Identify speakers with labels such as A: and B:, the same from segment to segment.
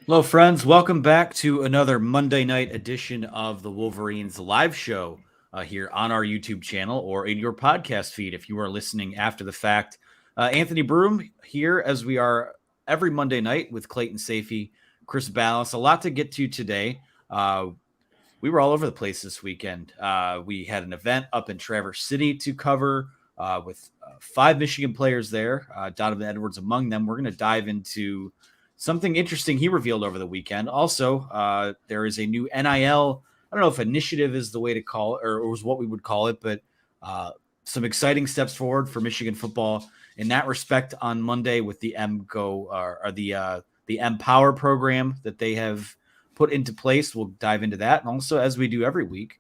A: Hello, friends. Welcome back to another Monday night edition of the Wolverines live show here on our YouTube channel or in your podcast feed if you are listening after the fact. Anthony Broom here as we are every Monday night with Clayton Safey, Chris Ballas. A lot to get to today. We were all over the place this weekend. We had an event up in Traverse City to cover with five Michigan players there, Donovan Edwards among them. We're going to dive into something interesting he revealed over the weekend. Also, there is a new NIL. I don't know if initiative is the way to call it or was what we would call it, but some exciting steps forward for Michigan football in that respect on Monday with the the Empower program that they have put into place. We'll dive into that. And also, as we do every week,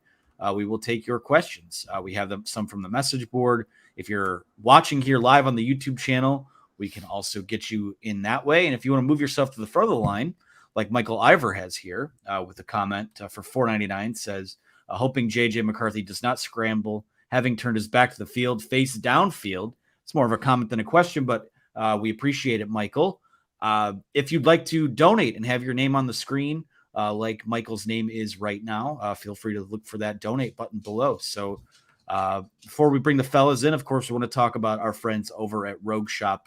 A: we will take your questions. We have some from the message board. If you're watching here live on the YouTube channel, we can also get you in that way. And if you want to move yourself to the further line, like Michael Ivor has here with a comment for $4.99, says, hoping J.J. McCarthy does not scramble, having turned his back to the field, face downfield. It's more of a comment than a question, but we appreciate it, Michael. If you'd like to donate and have your name on the screen, like Michael's name is right now, feel free to look for that donate button below. So before we bring the fellas in, of course, we want to talk about our friends over at rogueshop.com.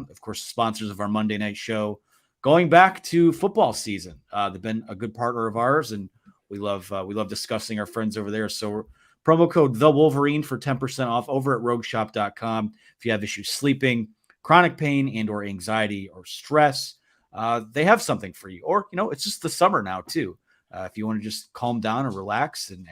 A: Of course, sponsors of our Monday night show. Going back to football season, they've been a good partner of ours, and we love discussing our friends over there. So promo code The Wolverine for 10% off over at rogueshop.com. If you have issues sleeping, chronic pain, and or anxiety or stress, they have something for you. Or, it's just the summer now too. If you want to just calm down and relax and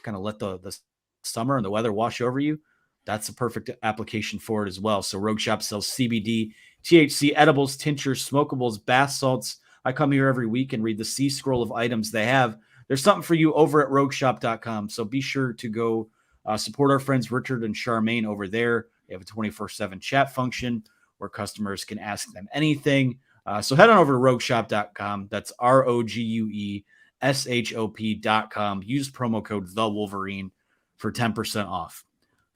A: kind of let the summer and the weather wash over you, that's a perfect application for it as well. So Rogue Shop sells CBD, THC, edibles, tinctures, smokables, bath salts. I come here every week and read the C scroll of items they have. There's something for you over at rogueshop.com. So be sure to go support our friends Richard and Charmaine over there. They have a 24/7 chat function where customers can ask them anything. So head on over to rogueshop.com. That's ROGUESHOP.com. Use promo code The Wolverine for 10% off.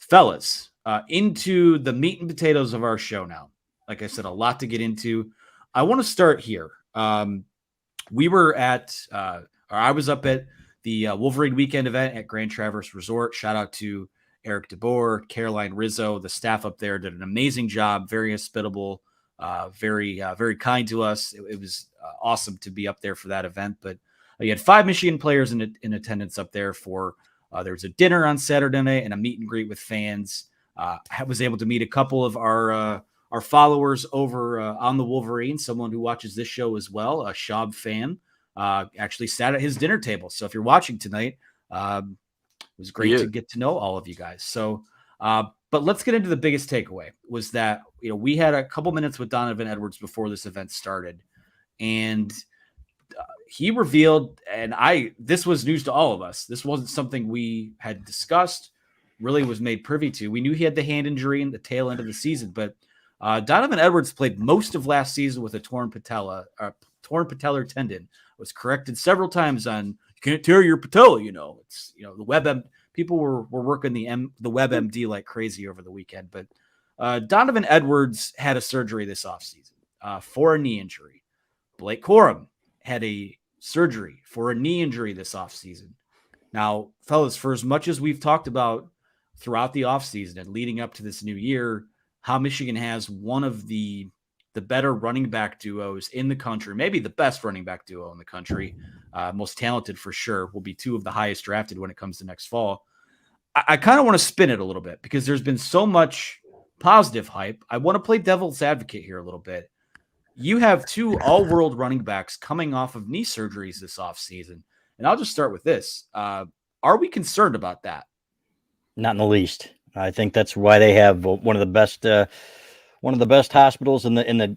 A: Fellas, into the meat and potatoes of our show now. Like I said, a lot to get into. I want to start here. We were I was up at the Wolverine weekend event at Grand Traverse Resort. Shout out to Eric DeBoer, Caroline Rizzo. The staff up there did an amazing job, very hospitable, very kind to us. It was awesome to be up there for that event. But you had five Michigan players in attendance up there for there was a dinner on Saturday night and a meet and greet with fans. I was able to meet a couple of our followers over on the Wolverine, someone who watches this show as well, a Schaub fan, actually sat at his dinner table. So if you're watching tonight, it was great to get to know all of you guys. So, but let's get into the biggest takeaway was that, we had a couple minutes with Donovan Edwards before this event started, and he revealed, and this was news to all of us. This wasn't something we had discussed, really was made privy to. We knew he had the hand injury in the tail end of the season, but Donovan Edwards played most of last season with a torn patellar tendon. Was corrected several times on you can't tear your patella. It's the WebM people were working the WebMD like crazy over the weekend. But Donovan Edwards had a surgery this offseason for a knee injury. Blake Corum had a surgery for a knee injury this offseason. Now, fellas, for as much as we've talked about throughout the offseason and leading up to this new year, how Michigan has one of the better running back duos in the country, maybe the best running back duo in the country, most talented for sure, will be two of the highest drafted when it comes to next fall. I kind of want to spin it a little bit because there's been so much positive hype. I want to play devil's advocate here a little bit. You have two all-world running backs coming off of knee surgeries this offseason. And I'll just start with this. Are we concerned about that?
B: Not in the least. I think that's why they have one of the best hospitals in the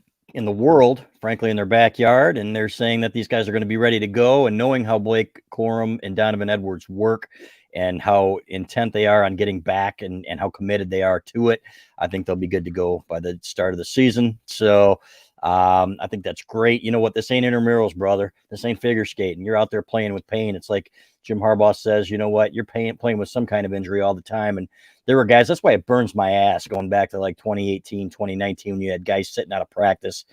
B: world, frankly, in their backyard. And they're saying that these guys are going to be ready to go. And knowing how Blake Corum and Donovan Edwards work and how intent they are on getting back and how committed they are to it, I think they'll be good to go by the start of the season. So I think that's great. You know what? This ain't intramurals, brother. This ain't figure skating. You're out there playing with pain. It's like Jim Harbaugh says, you know what? You're playing with some kind of injury all the time. And there were guys, that's why it burns my ass going back to like 2018, 2019, when you had guys sitting out of practice,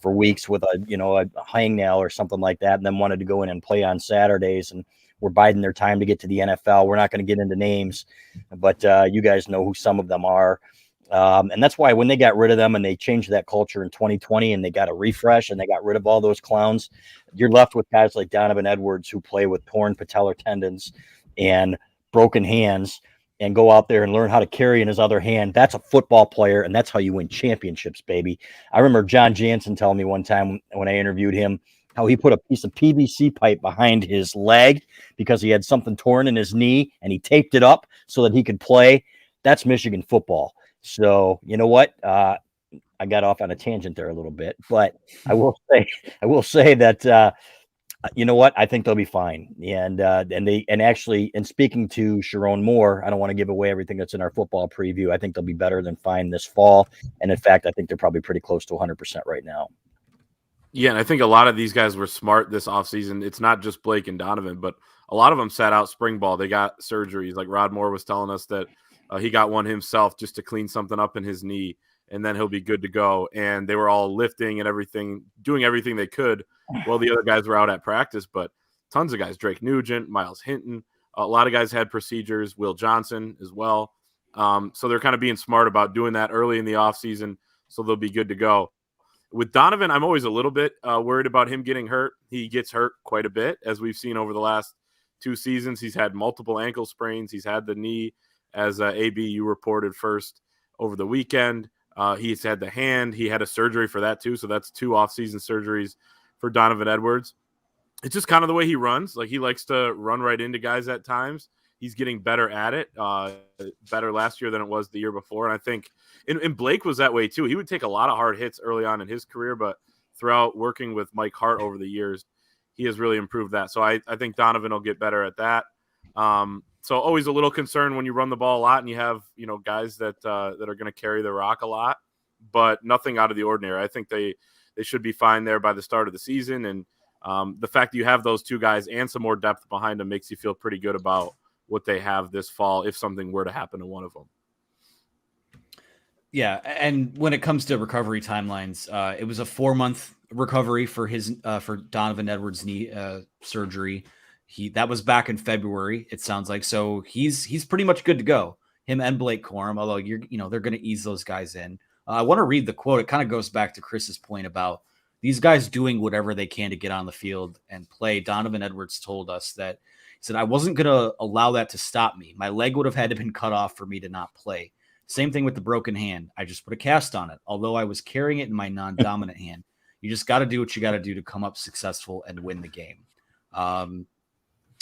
B: for weeks with a hangnail or something like that, and then wanted to go in and play on Saturdays, and we're biding their time to get to the NFL. We're not going to get into names, but you guys know who some of them are. And that's why when they got rid of them and they changed that culture in 2020 and they got a refresh and they got rid of all those clowns, you're left with guys like Donovan Edwards who play with torn patellar tendons and broken hands and go out there and learn how to carry in his other hand. That's a football player, and that's how you win championships, baby. I remember John Jansen telling me one time when I interviewed him how he put a piece of PVC pipe behind his leg because he had something torn in his knee, and he taped it up so that he could play. That's Michigan football. So you know what? I got off on a tangent there a little bit, but I will say that you know what? I think they'll be fine. And actually, in speaking to Sharon Moore, I don't want to give away everything that's in our football preview. I think they'll be better than fine this fall. And in fact, I think they're probably pretty close to 100% right now.
C: Yeah, and I think a lot of these guys were smart this offseason. It's not just Blake and Donovan, but a lot of them sat out spring ball. They got surgeries. Like Rod Moore was telling us that he got one himself just to clean something up in his knee, and then he'll be good to go. And they were all lifting and everything, doing everything they could while the other guys were out at practice. But tons of guys, Drake Nugent, Miles Hinton, a lot of guys had procedures, Will Johnson as well. So they're kind of being smart about doing that early in the offseason, so they'll be good to go. With Donovan, I'm always a little bit worried about him getting hurt. He gets hurt quite a bit, as we've seen over the last 2 seasons. He's had multiple ankle sprains. He's had the knee, as AB, you reported first over the weekend. He's had the hand. He had a surgery for that too. So that's 2 offseason surgeries for Donovan Edwards. It's just kind of the way he runs. Like, he likes to run right into guys at times. He's getting better at it, better last year than it was the year before. And I think and Blake was that way too. He would take a lot of hard hits early on in his career, but throughout working with Mike Hart over the years, he has really improved that. So I think Donovan will get better at that. So always a little concern when you run the ball a lot and you have, guys that are going to carry the rock a lot, but nothing out of the ordinary. I think they should be fine there by the start of the season. And the fact that you have those 2 guys and some more depth behind them makes you feel pretty good about what they have this fall if something were to happen to one of them.
A: Yeah, and when it comes to recovery timelines, it was a 4-month recovery for for Donovan Edwards' knee surgery. That was back in February, it sounds like. So he's pretty much good to go. Him and Blake Corum, although they're going to ease those guys in. I want to read the quote. It kind of goes back to Chris's point about these guys doing whatever they can to get on the field and play. Donovan Edwards told us that he said, "I wasn't going to allow that to stop me. My leg would have had to been cut off for me to not play. Same thing with the broken hand. I just put a cast on it, although I was carrying it in my non-dominant hand. You just got to do what you got to do to come up successful and win the game."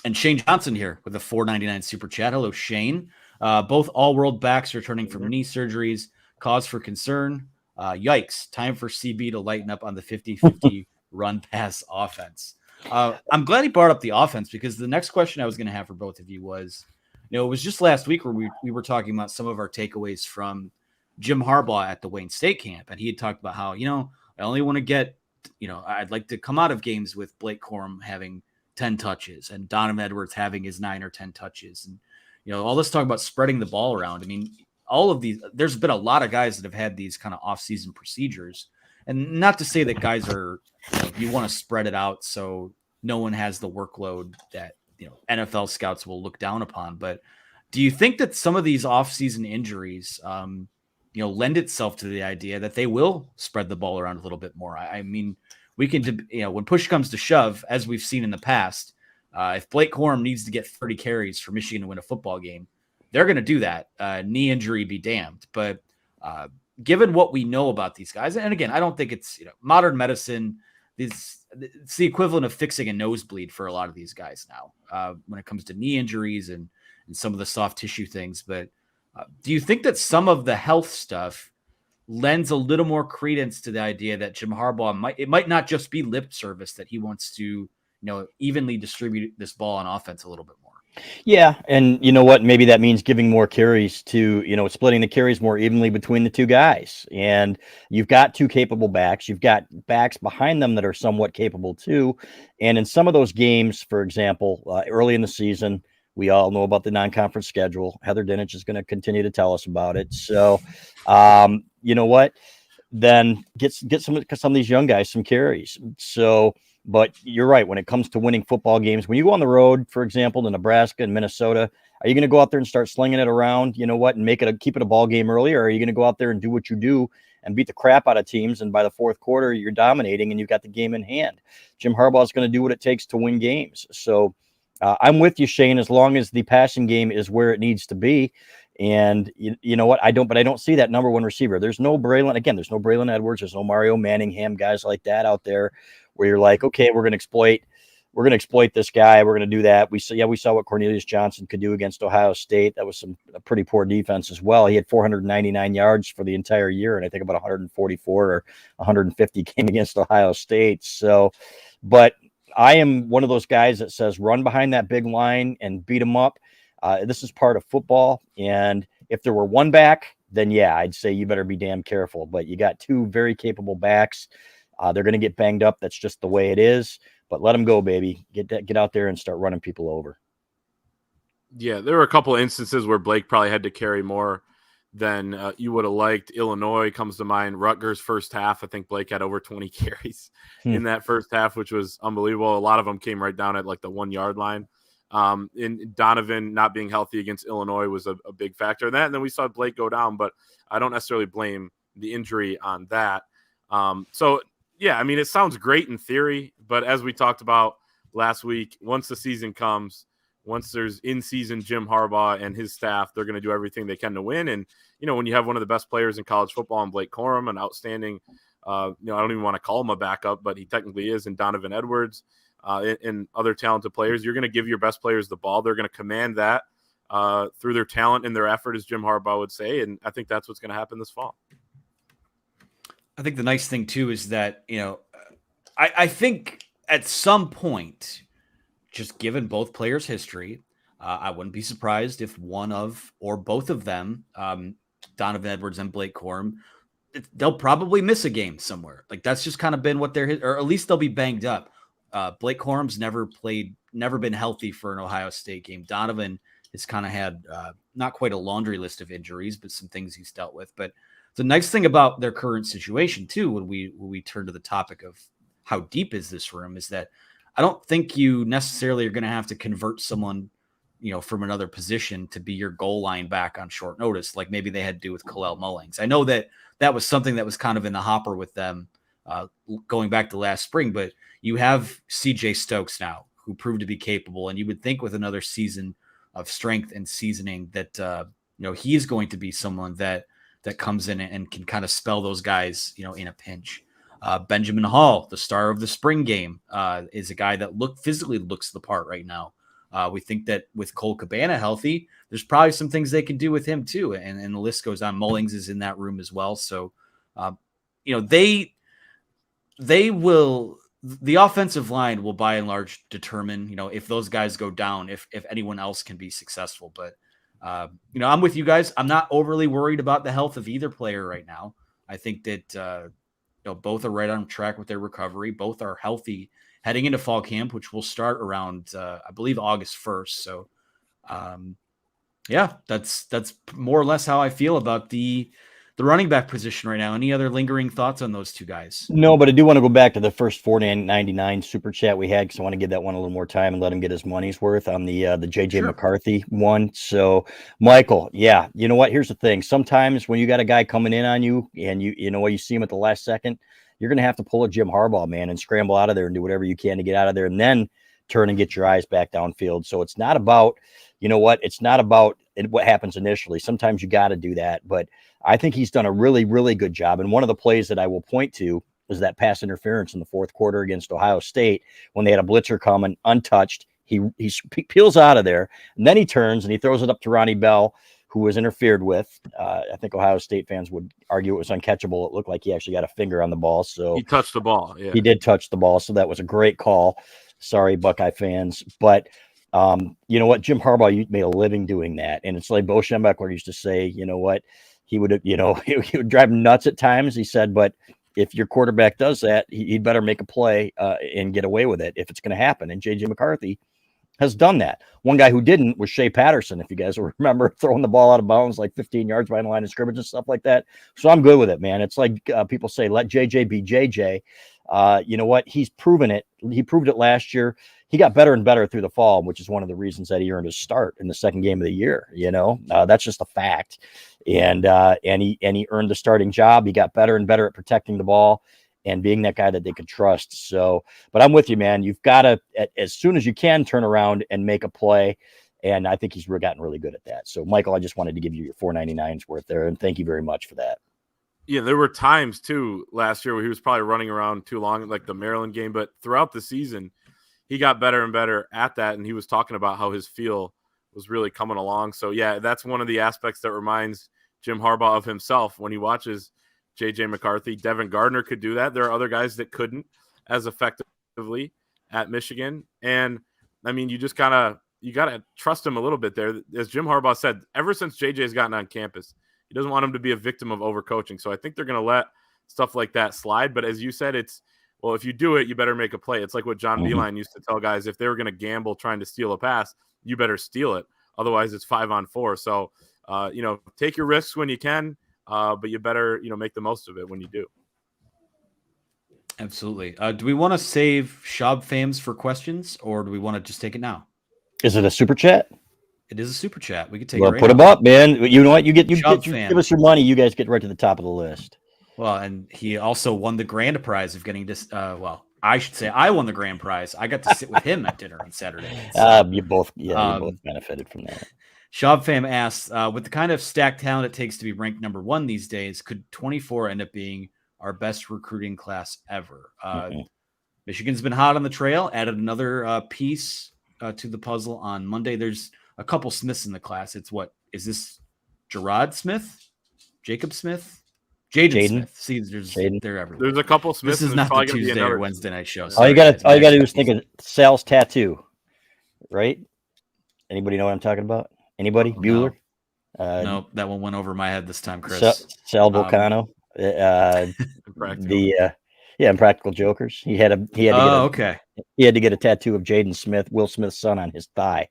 A: And Shane Johnson here with a $4.99 super chat. Hello, Shane. Both all-world backs returning from knee surgeries. Cause for concern. Yikes. Time for CB to lighten up on the 50-50 run-pass offense. I'm glad he brought up the offense, because the next question I was going to have for both of you was, it was just last week where we were talking about some of our takeaways from Jim Harbaugh at the Wayne State camp. And he had talked about how, I only want to get, I'd like to come out of games with Blake Corum having 10 touches and Donovan Edwards having his 9 or 10 touches. And, all this talk about spreading the ball around. I mean, all of these, there's been a lot of guys that have had these kind of off-season procedures. And not to say that guys are, you want to spread it out so no one has the workload that, NFL scouts will look down upon. But do you think that some of these off-season injuries, lend itself to the idea that they will spread the ball around a little bit more? I mean, we can, when push comes to shove, as we've seen in the past, if Blake Corum needs to get 30 carries for Michigan to win a football game, they're going to do that. Knee injury be damned. But given what we know about these guys, and again, I don't think it's, modern medicine, it's the equivalent of fixing a nosebleed for a lot of these guys now when it comes to knee injuries and some of the soft tissue things. But do you think that some of the health stuff lends a little more credence to the idea that Jim Harbaugh might not just be lip service, that he wants to, evenly distribute this ball on offense a little bit more?
B: Yeah, and you know what? Maybe that means giving more carries to, splitting the carries more evenly between the two guys. And you've got two capable backs. You've got backs behind them that are somewhat capable too. And in some of those games, for example, early in the season, we all know about the non-conference schedule. Heather Dinich is going to continue to tell us about it. So, you know what? Then get some of these young guys some carries. So, but you're right. When it comes to winning football games, when you go on the road, for example, to Nebraska and Minnesota, are you going to go out there and start slinging it around, and keep it a ball game early? Or are you going to go out there and do what you do and beat the crap out of teams? And by the fourth quarter, you're dominating and you've got the game in hand. Jim Harbaugh is going to do what it takes to win games. So I'm with you, Shane, as long as the passing game is where it needs to be. And you know what? I don't see that number one receiver. There's no Braylon. Again, there's no Braylon Edwards. There's no Mario Manningham, guys like that out there where you're like, okay, we're going to exploit this guy. We're going to do that. We saw what Cornelius Johnson could do against Ohio State. That was a pretty poor defense as well. He had 499 yards for the entire year. And I think about 144 or 150 came against Ohio State. So, but I am one of those guys that says run behind that big line and beat them up. This is part of football. And if there were one back, then yeah, I'd say you better be damn careful. But you got two very capable backs. They're going to get banged up. That's just the way it is. But let them go, baby. Get out there and start running people over.
C: Yeah, there were a couple of instances where Blake probably had to carry more than you would have liked. Illinois comes to mind. Rutgers first half, I think Blake had over 20 carries in that first half, which was unbelievable. A lot of them came right down at like the 1 yard line. In Donovan not being healthy against Illinois was a big factor in that. And then we saw Blake go down, but I don't necessarily blame the injury on that. So yeah, I mean, it sounds great in theory, but as we talked about last week, once the season comes, once there's in-season Jim Harbaugh and his staff, they're going to do everything they can to win. And, when you have one of the best players in college football in Blake Corum, an outstanding, I don't even want to call him a backup, but he technically is, and Donovan Edwards and other talented players, you're going to give your best players the ball. They're going to command that through their talent and their effort, as Jim Harbaugh would say. And I think that's what's going to happen this fall.
A: I think the nice thing too is that, I think at some point, just given both players' history, I wouldn't be surprised if one of or both of them, Donovan Edwards and Blake Corum, they'll probably miss a game somewhere. Like that's just kind of been what they're, or at least they'll be banged up. Blake Corum's never been healthy for an Ohio State game. Donovan has kind of had not quite a laundry list of injuries, but some things he's dealt with. But the nice thing about their current situation too, when we turn to the topic of how deep is this room, is that I don't think you necessarily are going to have to convert someone, from another position to be your goal line back on short notice, like maybe they had to do with Kalel Mullings. I know that was something that was kind of in the hopper with them going back to last spring, but you have CJ Stokes now, who proved to be capable, and you would think with another season of strength and seasoning that he is going to be someone that comes in and can kind of spell those guys, in a pinch. Benjamin Hall, the star of the spring game, is a guy that physically looks the part right now. We think that with Cole Cabana healthy, there's probably some things they can do with him too. And the list goes on. Mullings is in that room as well. So, they will, the offensive line will by and large determine, if those guys go down, if anyone else can be successful. But, I'm with you guys. I'm not overly worried about the health of either player right now. I think that, both are right on track with their recovery. Both are healthy heading into fall camp, which will start around, I believe, August 1st. So, that's more or less how I feel about the running back position right now. Any other lingering thoughts on those two guys?
B: No, but I do want to go back to the first $4.99 super chat we had, because I want to give that one a little more time and let him get his money's worth on the JJ McCarthy one. So, Michael, yeah, you know what? Here's the thing. Sometimes when you got a guy coming in on you and you see him at the last second, you're going to have to pull a Jim Harbaugh, man, and scramble out of there and do whatever you can to get out of there, and then turn and get your eyes back downfield. So it's not about, it's not about what happens initially. Sometimes you got to do that, but I think he's done a really, really good job. And one of the plays that I will point to is that pass interference in the fourth quarter against Ohio State when they had a blitzer coming untouched. He peels out of there, and then he turns and he throws it up to Ronnie Bell, who was interfered with. I think Ohio State fans would argue it was uncatchable. It looked like he actually got a finger on the ball. So
C: he touched the ball. Yeah,
B: he did touch the ball. So that was a great call. Sorry, Buckeye fans. But You know what? Jim Harbaugh made a living doing that. And it's like Bo Schembechler used to say, you know what? He would, he would drive him nuts at times. He said, but if your quarterback does that, he'd better make a play and get away with it if it's going to happen. And J.J. McCarthy has done that. One guy who didn't was Shea Patterson, if you guys will remember, throwing the ball out of bounds like 15 yards behind the line of scrimmage and stuff like that. So I'm good with it, man. It's like people say, let JJ be JJ. You know what? He's proven it. He proved it last year. He got better and better through the fall, which is one of the reasons that he earned his start in the second game of the year. That's just a fact. And he earned the starting job. He got better and better at protecting the ball and being that guy that they could trust. So, but I'm with you, man. You've got to, as soon as you can, turn around and make a play. And I think he's gotten really good at that. So, Michael, I just wanted to give you your $4.99s worth there. And thank you very much for that.
C: Yeah, there were times, too, last year where he was probably running around too long, like the Maryland game. But throughout the season, he got better and better at that. And he was talking about how his feel was really coming along. So, yeah, that's one of the aspects that reminds Jim Harbaugh of himself when he watches J.J. McCarthy. Devin Gardner could do that. There are other guys that couldn't as effectively at Michigan. And, I mean, you just got to trust him a little bit there. As Jim Harbaugh said, ever since J.J.'s gotten on campus, he doesn't want him to be a victim of overcoaching. So I think they're going to let stuff like that slide. But as you said, well, if you do it, you better make a play. It's like what John Beilein used to tell guys. If they were going to gamble trying to steal a pass, you better steal it. Otherwise, it's 5-on-4. So, take your risks when you can. But you better, make the most of it when you do.
A: Absolutely. Do we want to save Schaub fams for questions, or do we want to just take it now?
B: Is it a super chat?
A: It is a super chat. We could take
B: it.
A: Well,
B: put them up, man. You know what? You give us your money. You guys get right to the top of the list.
A: Well, and he also won the grand prize of getting this. I should say I won the grand prize. I got to sit with him at dinner on Saturday. So,
B: you both benefited from that.
A: Schaub fam asks, with the kind of stacked talent it takes to be ranked number one these days, could 24 end up being our best recruiting class ever? Michigan's been hot on the trail, added another piece to the puzzle on Monday. There's a couple Smiths in the class. Is this Gerard Smith? Jacob Smith? Jaden Smith. See, they're everywhere.
C: There's a couple Smiths.
A: This is not the Tuesday or Wednesday night show.
B: All you got to do is think of Sal's tattoo, right? Anybody know what I'm talking about? Anybody? Bueller?
A: No, that one went over my head this time, Chris.
B: Sal Volcano. Impractical Jokers. He had to get a tattoo of Jaden Smith, Will Smith's son, on his thigh.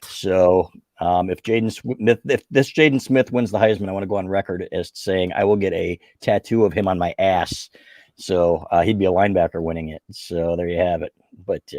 B: So if this Jaden Smith wins the Heisman, I want to go on record as saying I will get a tattoo of him on my ass. So he'd be a linebacker winning it. So there you have it. But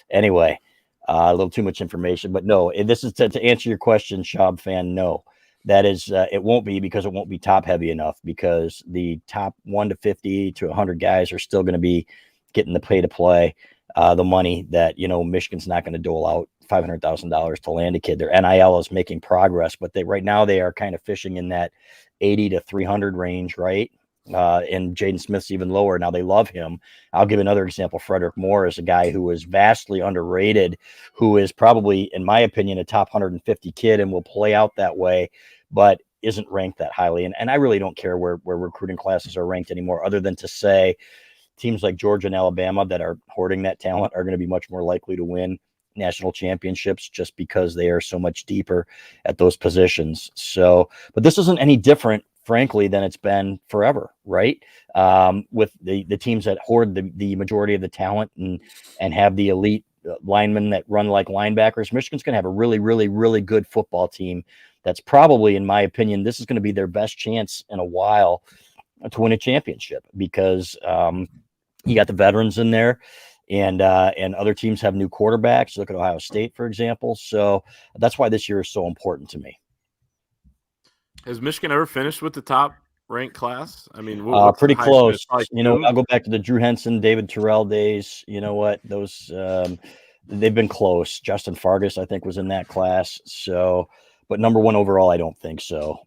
B: anyway. A little too much information, but no, this is to answer your question, Schaub fan. No, that is, it won't be, because it won't be top heavy enough, because the top 1 to 50 to 100 guys are still going to be getting the pay to play, the money that, Michigan's not going to dole out $500,000 to land a kid. Their NIL is making progress, but right now they are kind of fishing in that 80 to 300 range, right? And Jaden Smith's even lower. Now they love him. I'll give another example. Frederick Moore is a guy who is vastly underrated, who is probably, in my opinion, a top 150 kid and will play out that way, but isn't ranked that highly. And I really don't care where recruiting classes are ranked anymore, other than to say teams like Georgia and Alabama that are hoarding that talent are going to be much more likely to win national championships just because they are so much deeper at those positions. So, but this isn't any different, frankly, than it's been forever, right? With the teams that hoard the majority of the talent and have the elite linemen that run like linebackers. Michigan's going to have a really, really, really good football team. That's probably, in my opinion, this is going to be their best chance in a while to win a championship, because you got the veterans in there, and other teams have new quarterbacks. Look at Ohio State, for example. So that's why this year is so important to me.
C: Has Michigan ever finished with the top ranked class? I mean,
B: pretty close. I'll go back to the Drew Henson, David Terrell days. You know what? Those they've been close. Justin Fargas, I think, was in that class. So, but number one overall, I don't think so.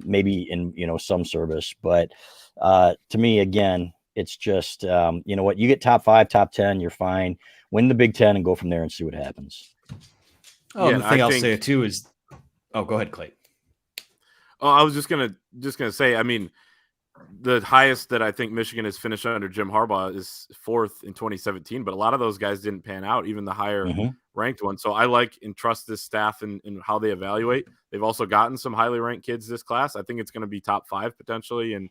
B: Maybe in some service, but to me, again, it's just you know what? You get top 5, top 10, you're fine. Win the Big Ten and go from there and see what happens.
A: Oh, yeah, the thing I'll say too is, go ahead, Clay.
C: Oh, I was just gonna say, I mean, the highest that I think Michigan has finished under Jim Harbaugh is 4th in 2017, but a lot of those guys didn't pan out, even the higher ranked ones. So I like and trust this staff in how they evaluate. They've also gotten some highly ranked kids this class. I think it's going to be top 5 potentially, and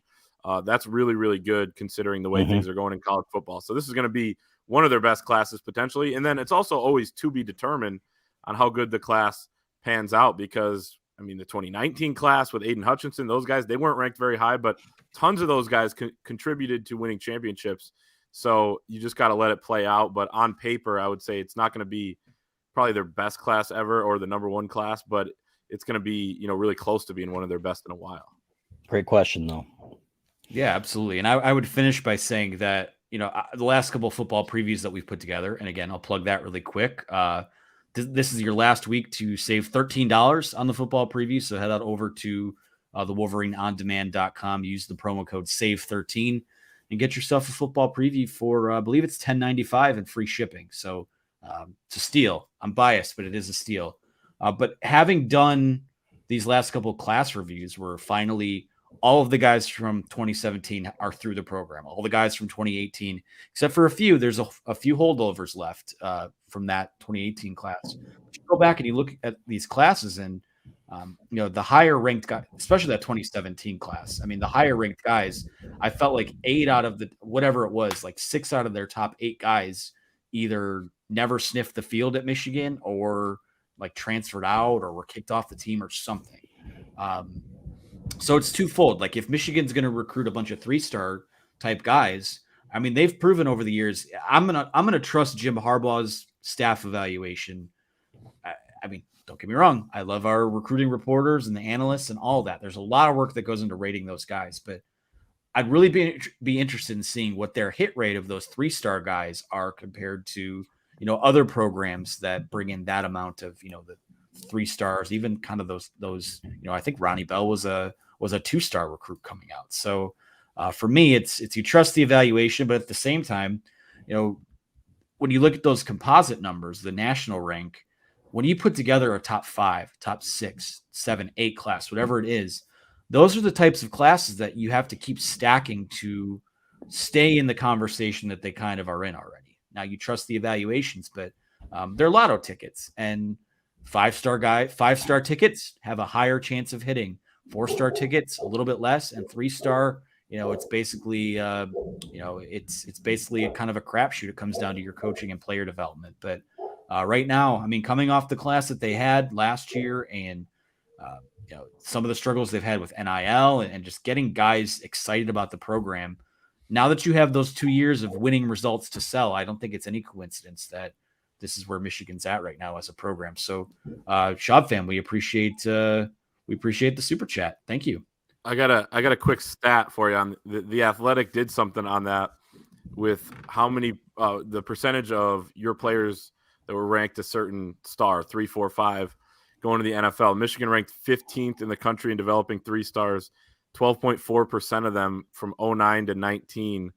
C: that's really, really good considering the way things are going in college football. So this is going to be one of their best classes potentially, and then it's also always to be determined on how good the class pans out because, I mean, the 2019 class with Aiden Hutchinson, those guys, they weren't ranked very high, but tons of those guys contributed to winning championships. So you just got to let it play out. But on paper, I would say it's not going to be probably their best class ever or the number 1 class, but it's going to be, really close to being one of their best in a while. Great question, though.
A: Yeah, absolutely. And I would finish by saying that, the last couple of football previews that we've put together, and again, I'll plug that really quick. This is your last week to save $13 on the football preview. So head on over to the WolverineOnDemand.com. Use the promo code SAVE13 and get yourself a football preview for, I believe it's $10.95 and free shipping. So it's a steal. I'm biased, but it is a steal. But having done these last couple of class reviews where finally all of the guys from 2017 are through the program, all the guys from 2018, except for a few, there's a few holdovers left from that 2018 class. But you go back and you look at these classes and, the higher ranked guys, especially that 2017 class. I mean, the higher ranked guys, I felt like 8 out of the, whatever it was, like 6 out of their top 8 guys either never sniffed the field at Michigan or like transferred out or were kicked off the team or something. So it's twofold. Like if Michigan's going to recruit a bunch of 3-star type guys, I mean, they've proven over the years, I'm going to trust Jim Harbaugh's staff evaluation. I mean, don't get me wrong. I love our recruiting reporters and the analysts and all that. There's a lot of work that goes into rating those guys, but I'd really be interested in seeing what their hit rate of those 3-star guys are compared to, other programs that bring in that amount of, the 3 stars, even kind of those, I think Ronnie Bell was a 2-star recruit coming out. So for me, it's you trust the evaluation, but at the same time, when you look at those composite numbers, the national rank, when you put together a top 5, top 6, 7, 8 class, whatever it is, those are the types of classes that you have to keep stacking to stay in the conversation that they kind of are in already. Now you trust the evaluations, but they're lotto tickets, and 5-star tickets have a higher chance of hitting. 4-star tickets a little bit less, and 3-star, it's basically it's basically a kind of a crapshoot. It comes down to your coaching and player development. But right now, I mean, coming off the class that they had last year, and some of the struggles they've had with NIL and just getting guys excited about the program. Now that you have those 2 years of winning results to sell, I don't think it's any coincidence that this is where Michigan's at right now as a program. So, Schaub fam, we appreciate the super chat. Thank you.
C: I got a quick stat for you on the Athletic did something on that with how many the percentage of your players that were ranked a certain star 3, 4, 5 going to the NFL. Michigan ranked 15th in the country in developing 3 stars. 12.4% of them from 09 to 19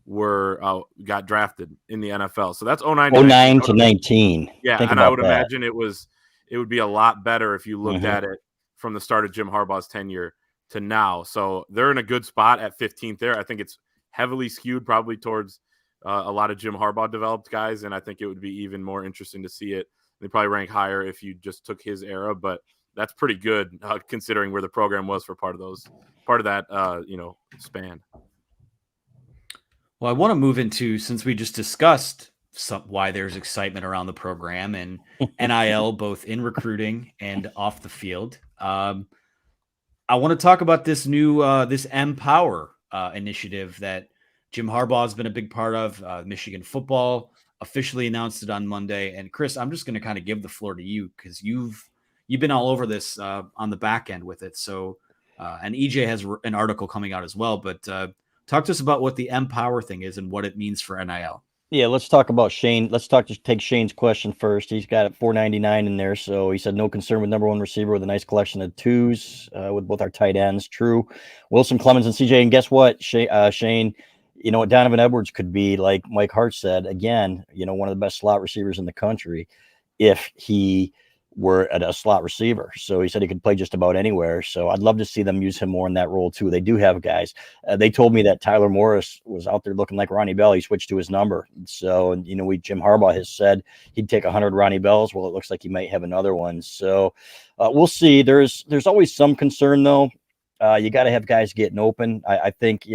C: were got drafted in the NFL. So that's 09
B: to 19.
C: Yeah,
B: Think
C: and I would
B: that.
C: imagine it would be a lot better if you looked at it from the start of Jim Harbaugh's tenure to now. So they're in a good spot at 15th there. I think it's heavily skewed probably towards a lot of Jim Harbaugh developed guys, and I think it would be even more interesting to see it. They probably rank higher if you just took his era, but that's pretty good considering where the program was for part of that span.
A: Well, I want to move into, since we just discussed why there's excitement around the program and NIL, both in recruiting and off the field. I want to talk about this new this Empower initiative that Jim Harbaugh has been a big part of. Michigan football officially announced it on Monday. And Chris, I'm just going to kind of give the floor to you because you've been all over this on the back end with it. So, and EJ has an article coming out as well. But talk to us about what the Empower thing is and what it means for NIL.
B: Yeah, let's talk about Shane. Take Shane's question first. He's got it $4.99 in there. So he said no concern with number 1 receiver with a nice collection of 2s with both our tight ends. True. Wilson, Clemens, and CJ. And guess what, Shane, Donovan Edwards could be, like Mike Hart said, again, one of the best slot receivers in the country if he were at a slot receiver. So he said he could play just about anywhere. So I'd love to see them use him more in that role too. They do have guys. They told me that Tyler Morris was out there looking like Ronnie Bell. He switched to his number. So, and Jim Harbaugh has said he'd take 100 Ronnie Bells. Well, it looks like he might have another one. So we'll see. There's always some concern though. You got to have guys getting open. I think,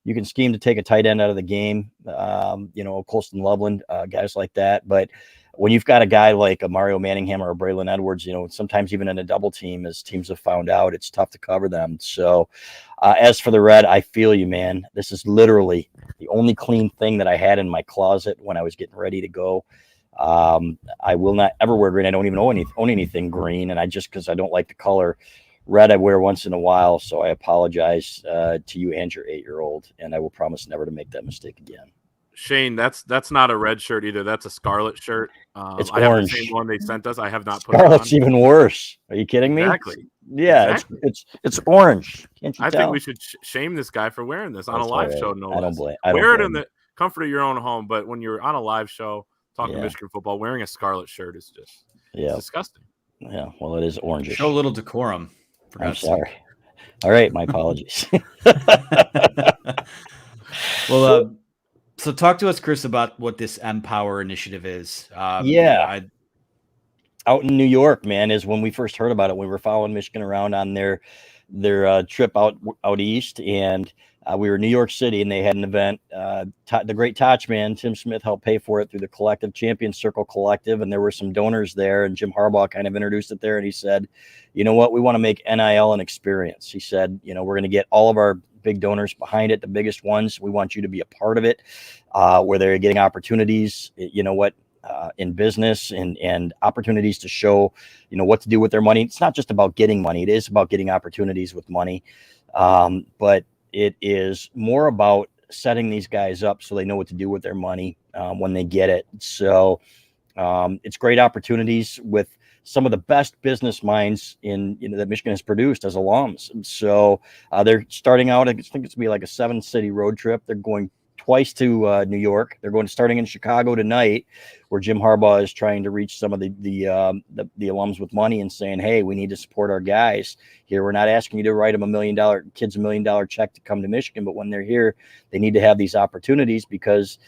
B: you can scheme to take a tight end out of the game, Colston Loveland, guys like that. But when you've got a guy like a Mario Manningham or a Braylon Edwards, sometimes even in a double team, as teams have found out, it's tough to cover them. So as for the red, I feel you, man. This is literally the only clean thing that I had in my closet when I was getting ready to go. I will not ever wear green. I don't even own anything green. And because I don't like the color. Red I wear once in a while, so I apologize to you and your 8-year-old, and I will promise never to make that mistake again.
C: Shane, that's not a red shirt either. That's a scarlet shirt.
B: It's
C: I
B: orange.
C: have the same one they sent us. I have not put
B: Scarlet's
C: it on.
B: even worse. Are you kidding me?
C: Exactly.
B: Yeah,
C: exactly.
B: It's orange. Can't you tell?
C: I think we should shame this guy for wearing this on a live show. No,
B: I don't blame.
C: Wear it in the comfort of your own home, but when you're on a live show talking Michigan football, wearing a scarlet shirt is just disgusting.
B: Yeah, well, it is orange.
A: Show a little decorum.
B: I'm sorry. All right, my apologies.
A: Well, so talk to us, Chris, about what this Empower initiative is.
B: Out in New York, man, is when we first heard about it. We were following Michigan around on their trip out east, and we were in New York City, and they had an event. The great Toch man, Tim Smith, helped pay for it through the collective, Champion Circle Collective, and there were some donors there, and Jim Harbaugh kind of introduced it there, and he said, you know what, we want to make NIL an experience. He said, we're going to get all of our big donors behind it, the biggest ones. We want you to be a part of it, where they're getting opportunities, in business and opportunities to show, what to do with their money. It's not just about getting money. It is about getting opportunities with money. But it is more about setting these guys up so they know what to do with their money when they get it. So it's great opportunities with some of the best business minds that Michigan has produced as alums. So they're starting out, I think it's going to be like a 7-city road trip. They're going twice to New York. They're starting in Chicago tonight, where Jim Harbaugh is trying to reach some of the alums with money and saying, hey, we need to support our guys here. We're not asking you to write them $1 million check to come to Michigan, but when they're here, they need to have these opportunities because,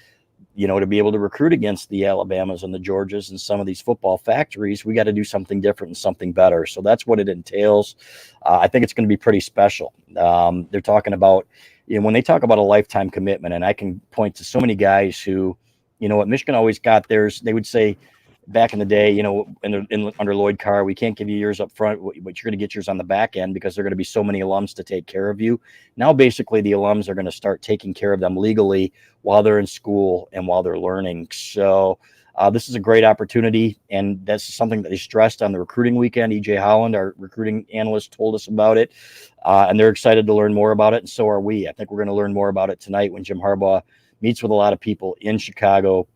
B: to be able to recruit against the Alabamas and the Georgias and some of these football factories, we got to do something different and something better. So that's what it entails. I think it's going to be pretty special. They're talking about, when they talk about a lifetime commitment, and I can point to so many guys who, what Michigan always got theirs, they would say back in the day, under Lloyd Carr, we can't give you yours up front, but you're going to get yours on the back end because there are going to be so many alums to take care of you. Now, basically, the alums are going to start taking care of them legally while they're in school and while they're learning. So this is a great opportunity, and that's something that they stressed on the recruiting weekend. EJ Holland, our recruiting analyst, told us about it, and they're excited to learn more about it, and so are we. I think we're going to learn more about it tonight when Jim Harbaugh meets with a lot of people in Chicago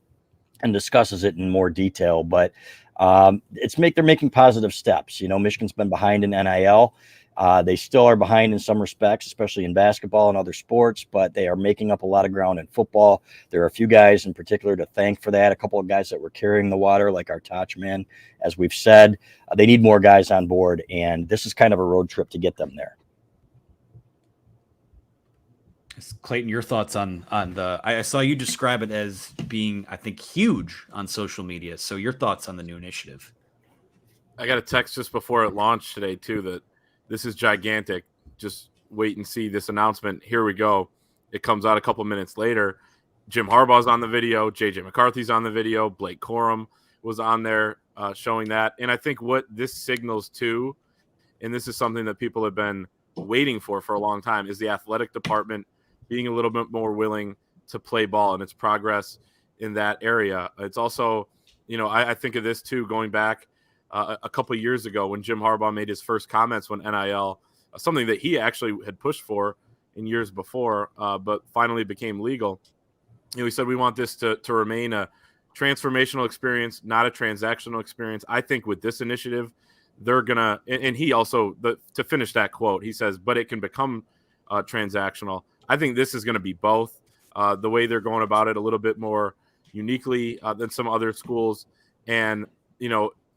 B: and discusses it in more detail. But they're making positive steps. Michigan's been behind in NIL. They still are behind in some respects, especially in basketball and other sports, but they are making up a lot of ground in football. There are a few guys in particular to thank for that. A couple of guys that were carrying the water, like our Toch man, as we've said. They need more guys on board, and this is kind of a road trip to get them there.
A: Clayton, your thoughts on I saw you describe it as being, I think, huge on social media. So your thoughts on the new initiative?
C: I got a text just before it launched today too, that this is gigantic. Just wait and see this announcement. Here we go. It comes out a couple minutes later. Jim Harbaugh's on the video. JJ McCarthy's on the video. Blake Corum was on there showing that. And I think what this signals too, and this is something that people have been waiting for a long time, is the athletic department being a little bit more willing to play ball and its progress in that area. It's also, I think of this too, going back a couple of years ago when Jim Harbaugh made his first comments when NIL, something that he actually had pushed for in years before, but finally became legal. He said, we want this to remain a transformational experience, not a transactional experience. I think with this initiative, they're going to, and he also, to finish that quote, he says, but it can become transactional. I think this is going to be both. The way they're going about it a little bit more uniquely than some other schools. And,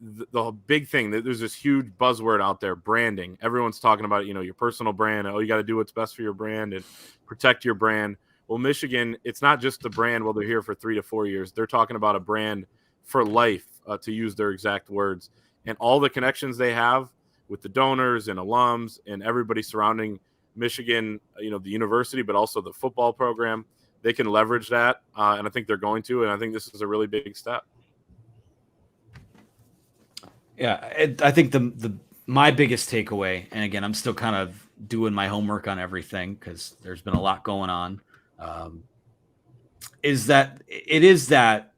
C: the big thing that there's this huge buzzword out there, branding. Everyone's talking about, your personal brand. Oh, you got to do what's best for your brand and protect your brand. Well, Michigan, it's not just the brand while they're here for 3 to 4 years. They're talking about a brand for life, to use their exact words. And all the connections they have with the donors and alums and everybody surrounding Michigan, the university, but also the football program, they can leverage that. And I think they're going to, and I think this is a really big step.
A: Yeah, I think my biggest takeaway, and again, I'm still kind of doing my homework on everything because there's been a lot going on, is that it is that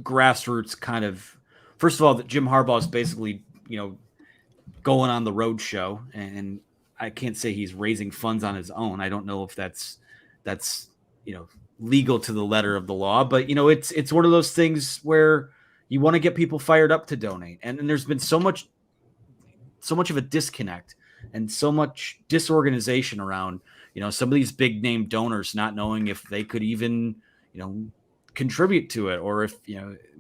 A: grassroots kind of. First of all, that Jim Harbaugh is basically, going on the road show, and I can't say he's raising funds on his own. I don't know if that's legal to the letter of the law, but it's one of those things where you want to get people fired up to donate. And there's been so much of a disconnect and so much disorganization around, some of these big name donors not knowing if they could even, contribute to it, or if,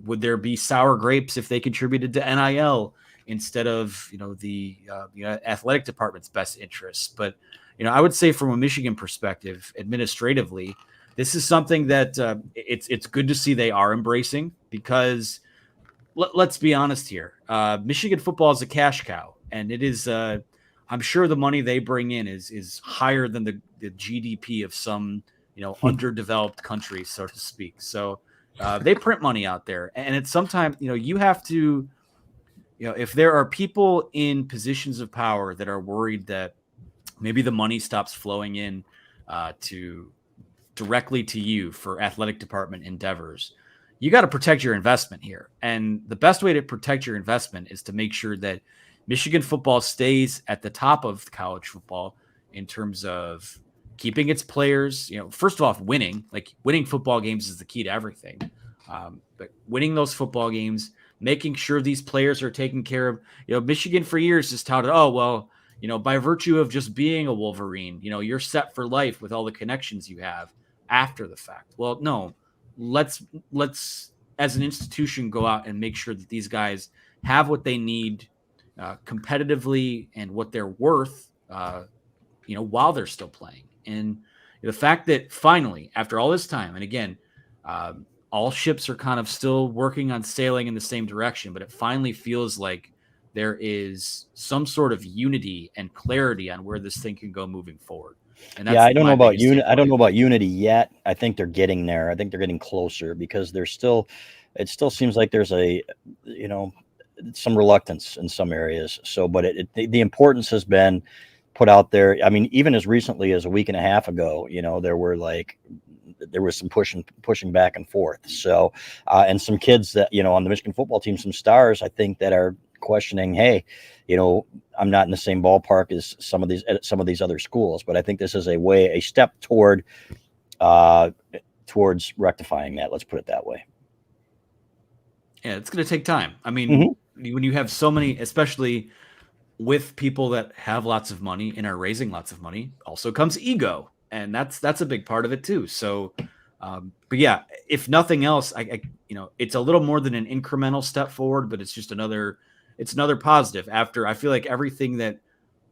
A: would there be sour grapes if they contributed to NIL instead of, the athletic department's best interests. But, I would say from a Michigan perspective, administratively, this is something that it's good to see they are embracing, because let's be honest here. Michigan football is a cash cow, and it is. I'm sure the money they bring in is higher than the GDP of some underdeveloped countries, so to speak. So they print money out there, and it's sometimes you have to. If there are people in positions of power that are worried that maybe the money stops flowing in directly to you for athletic department endeavors, you got to protect your investment here. And the best way to protect your investment is to make sure that Michigan football stays at the top of college football in terms of keeping its players, first off, winning football games is the key to everything. But winning those football games, making sure these players are taken care of. Michigan for years has touted, by virtue of just being a Wolverine, you're set for life with all the connections you have after the fact. Well, no, let's as an institution go out and make sure that these guys have what they need competitively and what they're worth, while they're still playing. And the fact that finally, after all this time, and again, all ships are kind of still working on sailing in the same direction, but it finally feels like there is some sort of unity and clarity on where this thing can go moving forward. And that's
B: I don't know about unity. I don't know about unity yet. I think they're getting there. I think they're getting closer, because it still seems like there's some reluctance in some areas. So, but the importance has been put out there. I mean, even as recently as a week and a half ago, there was some pushing back and forth. So, and some kids that, on the Michigan football team, some stars, I think, that are questioning, hey, I'm not in the same ballpark as some of these other schools, but I think this is a step towards rectifying that. Let's put it that way.
A: Yeah, it's going to take time. I mean, when you have so many, especially with people that have lots of money and are raising lots of money, also comes ego. And that's a big part of it too. So, but yeah, if nothing else, it's a little more than an incremental step forward, but it's just another positive after. I feel like everything that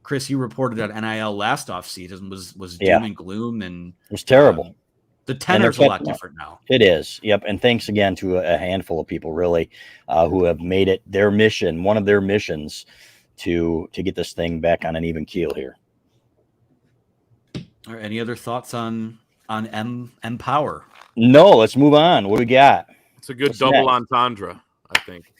A: Chris, you reported at NIL last offseason was doom and gloom, and it
B: was terrible.
A: The tenor's a lot different now.
B: It is. Yep. And thanks again to a handful of people really who have made it their mission, one of their missions to get this thing back on an even keel here.
A: All right, any other thoughts on Empower?
B: No, let's move on. What do we got?
C: It's a good double entendre, I think.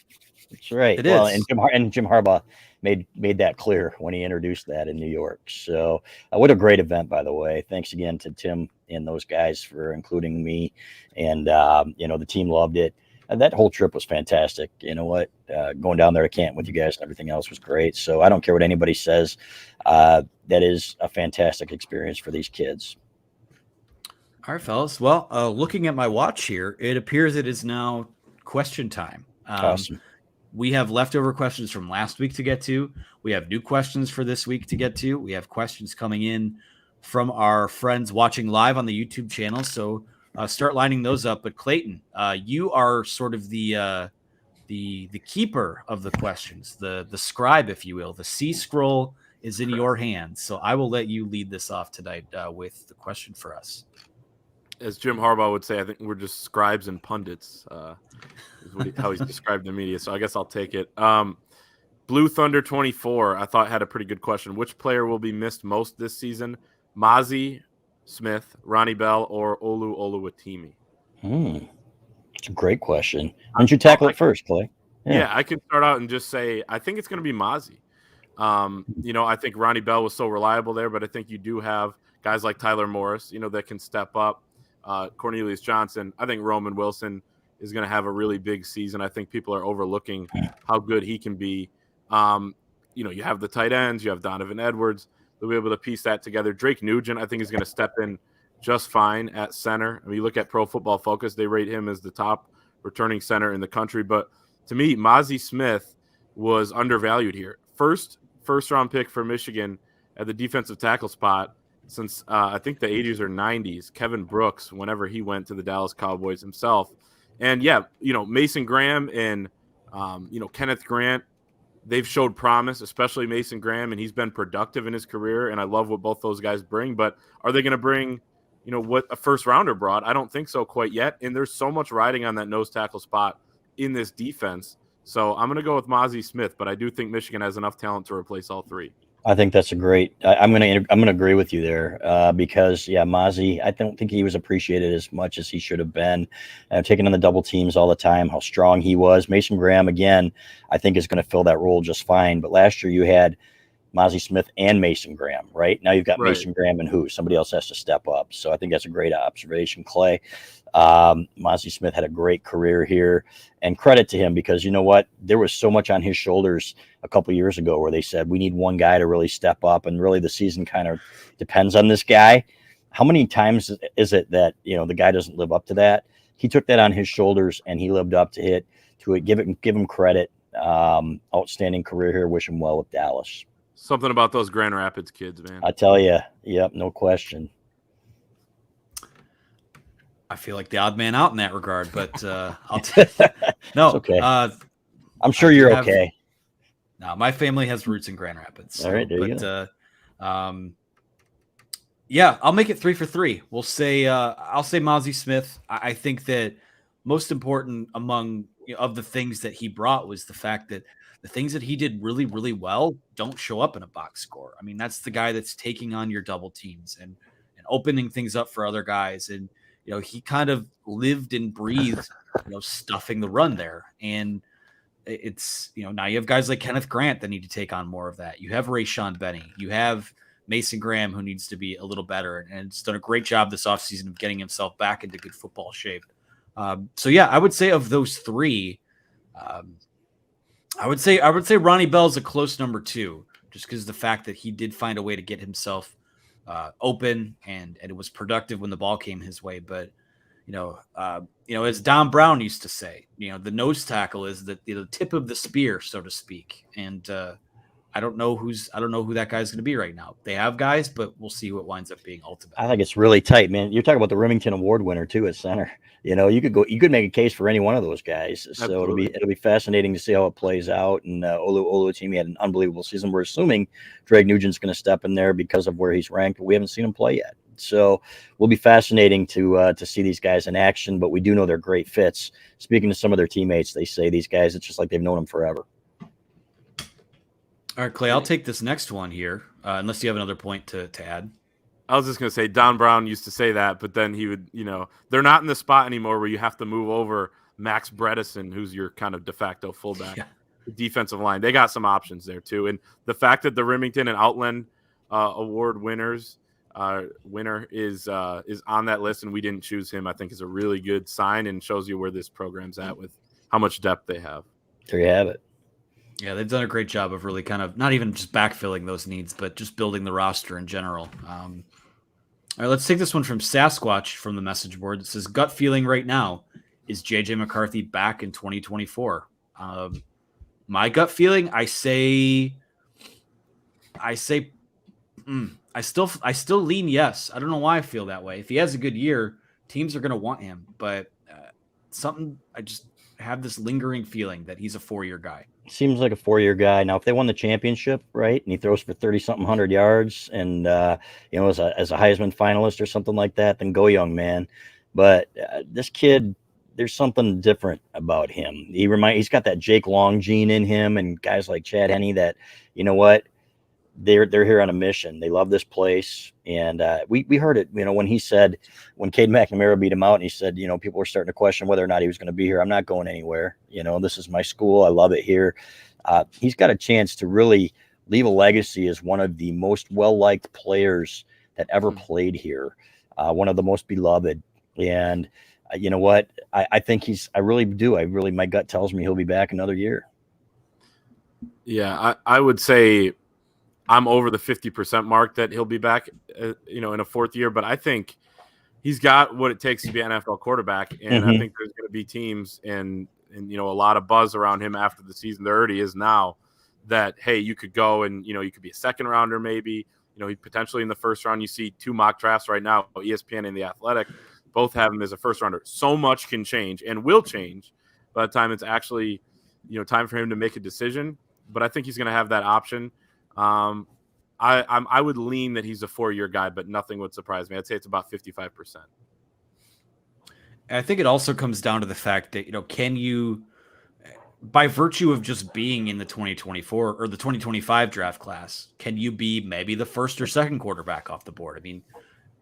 B: That's right.
A: It is.
B: And Jim Harbaugh made that clear when he introduced that in New York. So what a great event, by the way. Thanks again to Tim and those guys for including me. And, the team loved it. That whole trip was fantastic. You know what? Going down there to Canton with you guys and everything else was great. So I don't care what anybody says. That is a fantastic experience for these kids.
A: All right, fellas. Well, looking at my watch here, it appears it is now question time.
B: Awesome.
A: We have leftover questions from last week to get to. We have new questions for this week to get to. We have questions coming in from our friends watching live on the YouTube channel. So start lining those up. But Clayton, you are sort of the the keeper of the questions, the scribe, if you will. The C scroll is in your hands, so I will let you lead this off tonight with the question for us.
C: As Jim Harbaugh would say, I think we're just scribes and pundits. Is how he's described the media. So I guess I'll take it. Blue Thunder 24, I thought had a pretty good question. Which player will be missed most this season? Mozzie Smith, Ronnie Bell, or Olu Oluwatimi?
B: It's a great question. Why don't you tackle it first, Clay?
C: Yeah, I could start out and just say I think it's going to be Mozzie. I think Ronnie Bell was so reliable there, but I think you do have guys like Tyler Morris, that can step up. Cornelius Johnson. I think Roman Wilson is going to have a really big season. I think people are overlooking how good he can be. You have the tight ends, you have Donovan Edwards. They'll be able to piece that together. Drake Nugent, I think, is going to step in just fine at center. I mean, you look at Pro Football Focus, they rate him as the top returning center in the country. But to me, Mozzie Smith was undervalued here. First round pick for Michigan at the defensive tackle spot since I think the 80s or 90s. Kevin Brooks, whenever he went to the Dallas Cowboys himself. And Mason Graham and Kenneth Grant, they've showed promise, especially Mason Graham, and he's been productive in his career. And I love what both those guys bring. But are they going to bring, what a first rounder brought? I don't think so quite yet. And there's so much riding on that nose tackle spot in this defense. So I'm going to go with Mozzie Smith, but I do think Michigan has enough talent to replace all three.
B: I think that's a great. I'm gonna agree with you there because Mozzie, I don't think he was appreciated as much as he should have been. Taking on the double teams all the time, how strong he was. Mason Graham again, I think is going to fill that role just fine. But last year you had Mozzie Smith and Mason Graham, right? Now you've got Mason Graham and who? Somebody else has to step up. So I think that's a great observation, Clay. Mozzie Smith had a great career here, and credit to him because you know what? There was so much on his shoulders a couple years ago where they said we need one guy to really step up, and really the season kind of depends on this guy. How many times is it that the guy doesn't live up to that? He took that on his shoulders and he lived up to it. Give him credit. Outstanding career here. Wish him well with Dallas.
C: Something about those Grand Rapids kids, man.
B: I tell you, yep, no question.
A: I feel like the odd man out in that regard, but I'll
B: no. It's okay. I'm sure you're okay.
A: No, my family has roots in Grand Rapids. So,
B: all right, there you
A: go. I'll make it 3 for 3. We'll say I'll say Mozzie Smith. I think that most important among of the things that he brought was the fact that the things that he did really, really well don't show up in a box score. I mean, that's the guy that's taking on your double teams and opening things up for other guys. And he kind of lived and breathed, stuffing the run there. And it's, now you have guys like Kenneth Grant that need to take on more of that. You have Rayshon Benny. You have Mason Graham, who needs to be a little better and has done a great job this offseason of getting himself back into good football shape. I would say of those three, I would say Ronnie Bell's a close number 2, just because the fact that he did find a way to get himself open and it was productive when the ball came his way. But as Don Brown used to say, the nose tackle is the tip of the spear, so to speak. And I don't know who that guy's going to be right now. They have guys, but we'll see who it winds up being ultimately.
B: I think it's really tight, man. You're talking about the Remington Award winner too at center. You could make a case for any one of those guys. So
C: Absolutely.
B: it'll be fascinating to see how it plays out. And Oluwatimi had an unbelievable season. We're assuming Drake Nugent's going to step in there because of where he's ranked, but we haven't seen him play yet. So will be fascinating to see these guys in action. But we do know they're great fits. Speaking to some of their teammates, they say these guys, it's just like they've known them forever.
A: All right, Clay, I'll take this next one here, unless you have another point to add.
C: I was just going to say Don Brown used to say that, but then he would, they're not in the spot anymore where you have to move over Max Bredesen, who's your kind of de facto fullback, defensive line. They got some options there too. And the fact that the Remington and Outland Award winner is on that list and we didn't choose him, I think is a really good sign and shows you where this program's at with how much depth they have.
B: There you have it.
A: Yeah, they've done a great job of really kind of not even just backfilling those needs, but just building the roster in general. All right, let's take this one from Sasquatch from the message board. It says, gut feeling right now, is J.J. McCarthy back in 2024? My gut feeling, I still lean yes. I don't know why I feel that way. If he has a good year, teams are going to want him, but have this lingering feeling that he's a 4-year guy.
B: Seems like a 4-year guy. Now, if they won the championship, right, and he throws for 30-something hundred yards and, as a Heisman finalist or something like that, then go, young man. But this kid, there's something different about him. He's got that Jake Long gene in him, and guys like Chad Henne that, you know what, they're here on a mission. They love this place. And we heard it, when he said, when Cade McNamara beat him out, and he said, people were starting to question whether or not he was going to be here. I'm not going anywhere. This is my school. I love it here. He's got a chance to really leave a legacy as one of the most well-liked players that ever played here. One of the most beloved. And you know what? I think I really do. My gut tells me he'll be back another year.
C: Yeah, I would say I'm over the 50% mark that he'll be back, in a fourth year. But I think he's got what it takes to be an NFL quarterback. And I think there's going to be teams and a lot of buzz around him after the season. There already is now that, hey, you could go and, you could be a second rounder maybe. Potentially in the first round. You see 2 mock drafts right now, ESPN and The Athletic, both have him as a first rounder. So much can change and will change by the time it's actually, time for him to make a decision. But I think he's going to have that option. I would lean that he's a 4-year guy, but nothing would surprise me. I'd say it's about 55%.
A: I think it also comes down to the fact that, can you, by virtue of just being in the 2024 or the 2025 draft class, can you be maybe the first or second quarterback off the board? I mean,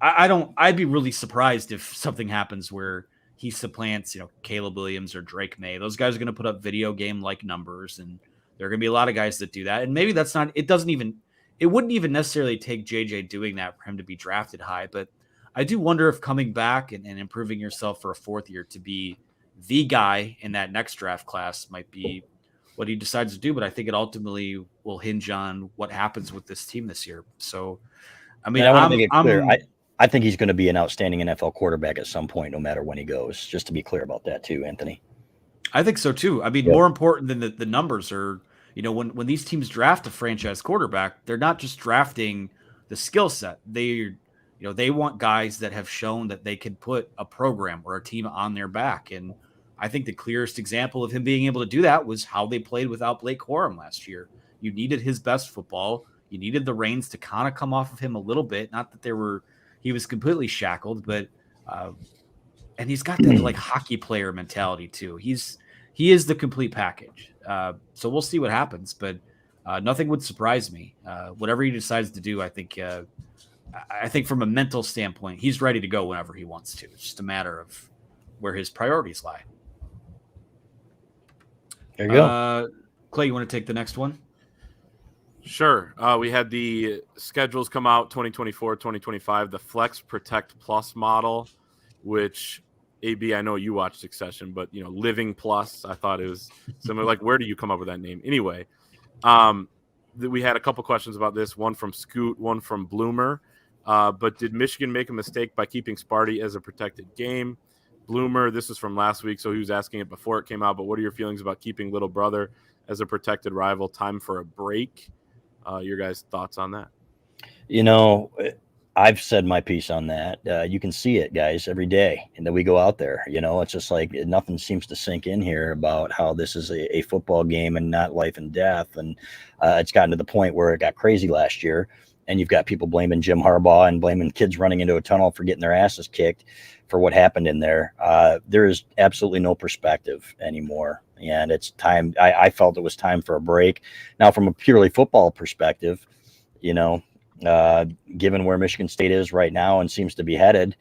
A: I'd be really surprised if something happens where he supplants, Caleb Williams or Drake May. Those guys are going to put up video game like numbers, and there are going to be a lot of guys that do that. And maybe it wouldn't even necessarily take JJ doing that for him to be drafted high. But I do wonder if coming back and improving yourself for a fourth year to be the guy in that next draft class might be what he decides to do. But I think it ultimately will hinge on what happens with this team this year. So, I mean,
B: I want to make it clear. I think he's going to be an outstanding NFL quarterback at some point, no matter when he goes, just to be clear about that too, Anthony.
A: I think so too. I mean, more important than the numbers are, when these teams draft a franchise quarterback, they're not just drafting the skill set. They want guys that have shown that they can put a program or a team on their back. And I think the clearest example of him being able to do that was how they played without Blake Corum last year. You needed his best football. You needed the reins to kind of come off of him a little bit. Not that he was completely shackled, but and he's got that like hockey player mentality too. He is the complete package. So we'll see what happens, but nothing would surprise me. Whatever he decides to do, I think from a mental standpoint, he's ready to go whenever he wants to. It's just a matter of where his priorities lie.
B: There you go.
A: Clay, you want to take the next one?
C: Sure. We had the schedules come out 2024, 2025, the Flex Protect Plus model, which AB, I know you watched Succession, but Living Plus, I thought it was similar. Like, where do you come up with that name? Anyway, we had a couple questions about this, one from Scoot, one from Bloomer. But did Michigan make a mistake by keeping Sparty as a protected game? Bloomer, this was from last week, so he was asking it before it came out, but what are your feelings about keeping Little Brother as a protected rival? Time for a break? Your guys' thoughts on that?
B: I've said my piece on that. You can see it, guys, every day, and then we go out there. It's just like nothing seems to sink in here about how this is a football game and not life and death. And it's gotten to the point where it got crazy last year, and you've got people blaming Jim Harbaugh and blaming kids running into a tunnel for getting their asses kicked for what happened in there. There is absolutely no perspective anymore. And it's time. I felt it was time for a break. Now, from a purely football perspective, given where Michigan State is right now and seems to be headed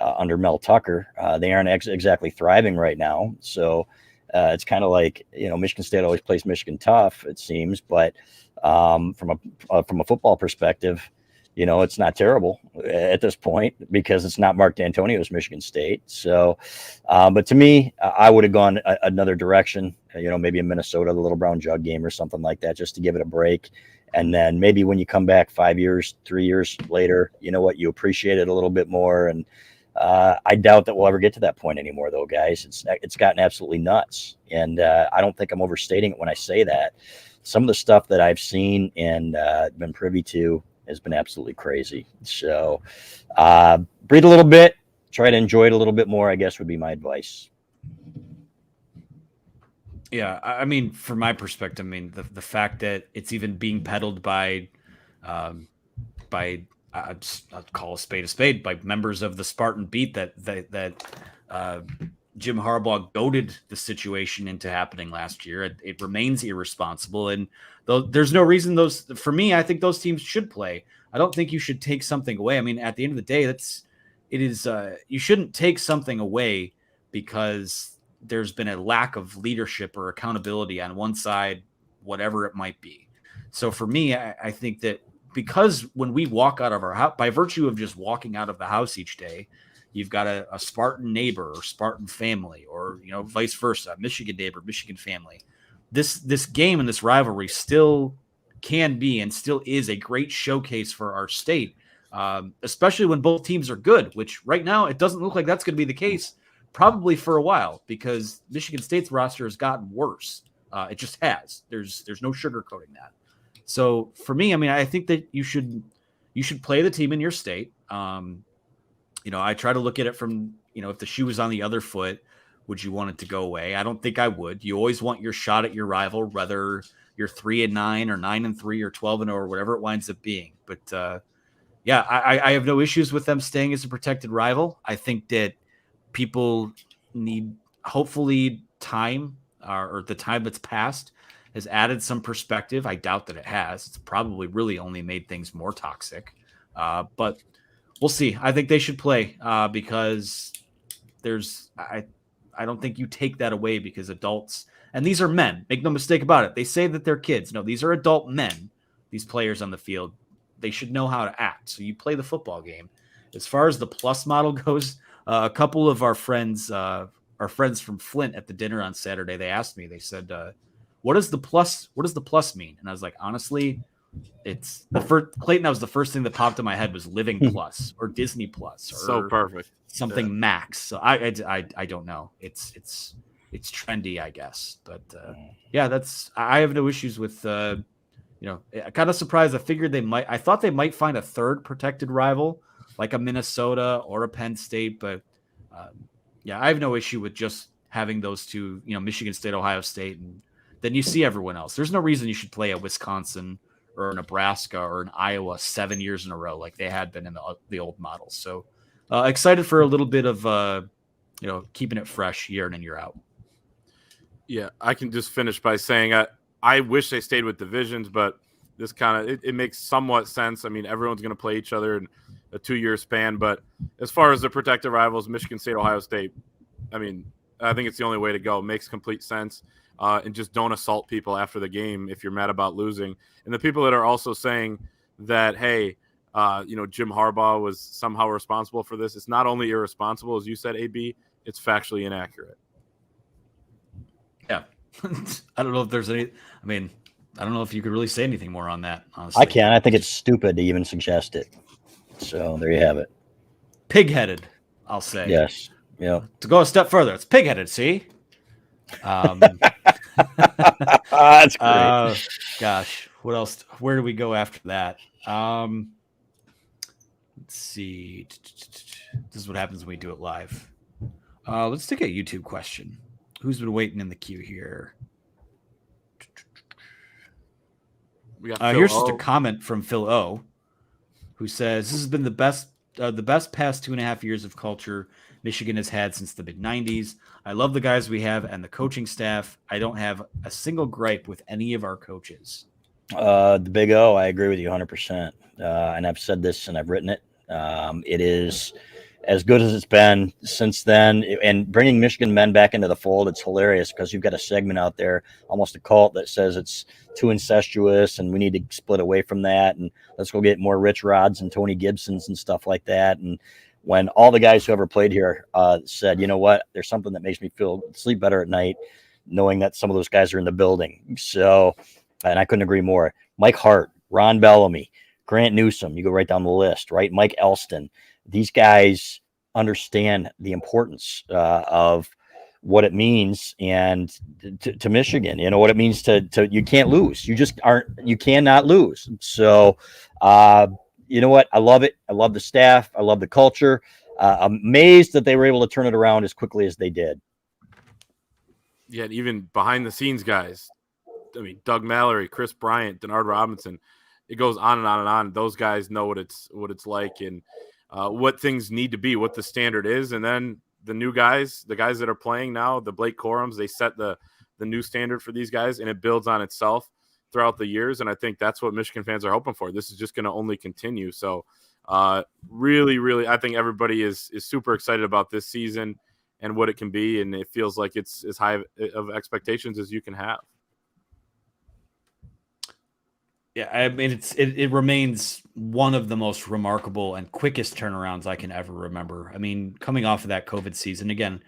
B: under Mel Tucker, they aren't exactly thriving right now. So it's kind of like, Michigan State always plays Michigan tough, it seems. But from a football perspective, it's not terrible at this point because it's not Mark D'Antonio's Michigan State. So, but to me, I would have gone another direction, maybe in Minnesota, the Little Brown Jug game or something like that, just to give it a break. And then maybe when you come back 5 years, 3 years later, you appreciate it a little bit more. And I doubt that we'll ever get to that point anymore, though, guys. It's gotten absolutely nuts. And I don't think I'm overstating it when I say that. Some of the stuff that I've seen and been privy to has been absolutely crazy. So breathe a little bit, try to enjoy it a little bit more, I guess would be my advice.
A: Yeah, I mean, from my perspective, I mean, the fact that it's even being peddled um, by I'll call a spade, by members of the Spartan Beat that uh, Jim Harbaugh goaded the situation into happening last year. It remains irresponsible, and though there's no reason those for me, I think those teams should play. I don't think you should take something away. I mean, at the end of the day, you shouldn't take something away because there's been a lack of leadership or accountability on one side, whatever it might be. So for me, I think that because when we walk out of our house, by virtue of just walking out of the house each day, you've got a Spartan neighbor or Spartan family, or vice versa, Michigan neighbor, Michigan family. This game and this rivalry still can be and still is a great showcase for our state, especially when both teams are good. Which right now it doesn't look like that's going to be the case, probably for a while, because Michigan State's roster has gotten worse. It just has. There's no sugarcoating that. So for me, I mean, I think that you should play the team in your state. I try to look at it from, if the shoe was on the other foot, would you want it to go away? I don't think I would. You always want your shot at your rival, whether you're 3-9 or 9-3 or 12-0 or whatever it winds up being. But yeah, I have no issues with them staying as a protected rival. I think that people need, hopefully, time or the time that's passed has added some perspective. I doubt that it has. It's probably really only made things more toxic. But we'll see. I think they should play because I don't think you take that away, because adults, and these are men, make no mistake about it. They say that they're kids. No, these are adult men, these players on the field. They should know how to act. So you play the football game. As far as the plus model goes, a couple of our friends from Flint at the dinner on Saturday, they asked me, they said, what does the plus mean? And I was like, honestly, it's the first, Clayton, that was the first thing that popped in my head was Living Plus or Disney Plus or
C: So perfect.
A: something Max. So I don't know. It's trendy, I guess. But yeah, I have no issues with I'm kind of surprised. I thought they might find a third protected rival like a Minnesota or a Penn State, but yeah, I have no issue with just having those two, Michigan State, Ohio State, and then you see everyone else. There's no reason you should play a Wisconsin or Nebraska or an Iowa 7 years in a row like they had been in the old models. So excited for a little bit of keeping it fresh year in and year out.
C: Yeah, I can just finish by saying I wish they stayed with divisions, but this kind of it makes somewhat sense. I mean, everyone's going to play each other in a 2-year span, but as far as the protected rivals, Michigan State, Ohio State, I mean, I think it's the only way to go. It makes complete sense. And just don't assault people after the game if you're mad about losing. And the people that are also saying that, hey, Jim Harbaugh was somehow responsible for this, it's not only irresponsible, as you said, AB, it's factually inaccurate.
A: Yeah. I don't know if there's any, I don't know if you could really say anything more on that, honestly.
B: I can. I think it's stupid to even suggest it. So there you have it.
A: Pig-headed, I'll say.
B: Yes. Yeah.
A: To go a step further, it's pig-headed, see?
B: That's great.
A: Gosh, what else? Where do we go after that? Let's see. This is what happens when we do it live. Let's take a YouTube question. Who's been waiting in the queue here?
C: We got
A: Here's just a comment from Phil O, who says, this has been the best past 2.5 years of culture Michigan has had since the mid-90s. I love the guys we have and the coaching staff. I don't have a single gripe with any of our coaches.
B: The Big O, I agree with you 100%. And I've said this and I've written it. It is as good as it's been since then. And bringing Michigan men back into the fold, it's hilarious because you've got a segment out there, almost a cult, that says it's too incestuous and we need to split away from that. And let's go get more Rich Rods and Tony Gibsons and stuff like that. And when all the guys who ever played here said, you know what, there's something that makes me sleep better at night, knowing that some of those guys are in the building. So, and I couldn't agree more. Mike Hart, Ron Bellamy, Grant Newsom, you go right down the list, right? Mike Elston. These guys understand the importance of what it means and to Michigan, what it means to you can't lose. You cannot lose. So, you know what? I love it. I love the staff. I love the culture. Amazed that they were able to turn it around as quickly as they did.
C: Yeah, even behind the scenes guys. I mean, Doug Mallory, Chris Bryant, Denard Robinson. It goes on and on and on. Those guys know what it's like and what things need to be, what the standard is, and then the new guys, the guys that are playing now, the Blake Corums, they set the new standard for these guys, and it builds on itself throughout the years. And I think that's what Michigan fans are hoping for. This is just going to only continue. So, really, really, I think everybody is super excited about this season and what it can be, and it feels like it's as high of expectations as you can have.
A: Yeah, I mean, it remains one of the most remarkable and quickest turnarounds I can ever remember. I mean, coming off of that COVID season, again,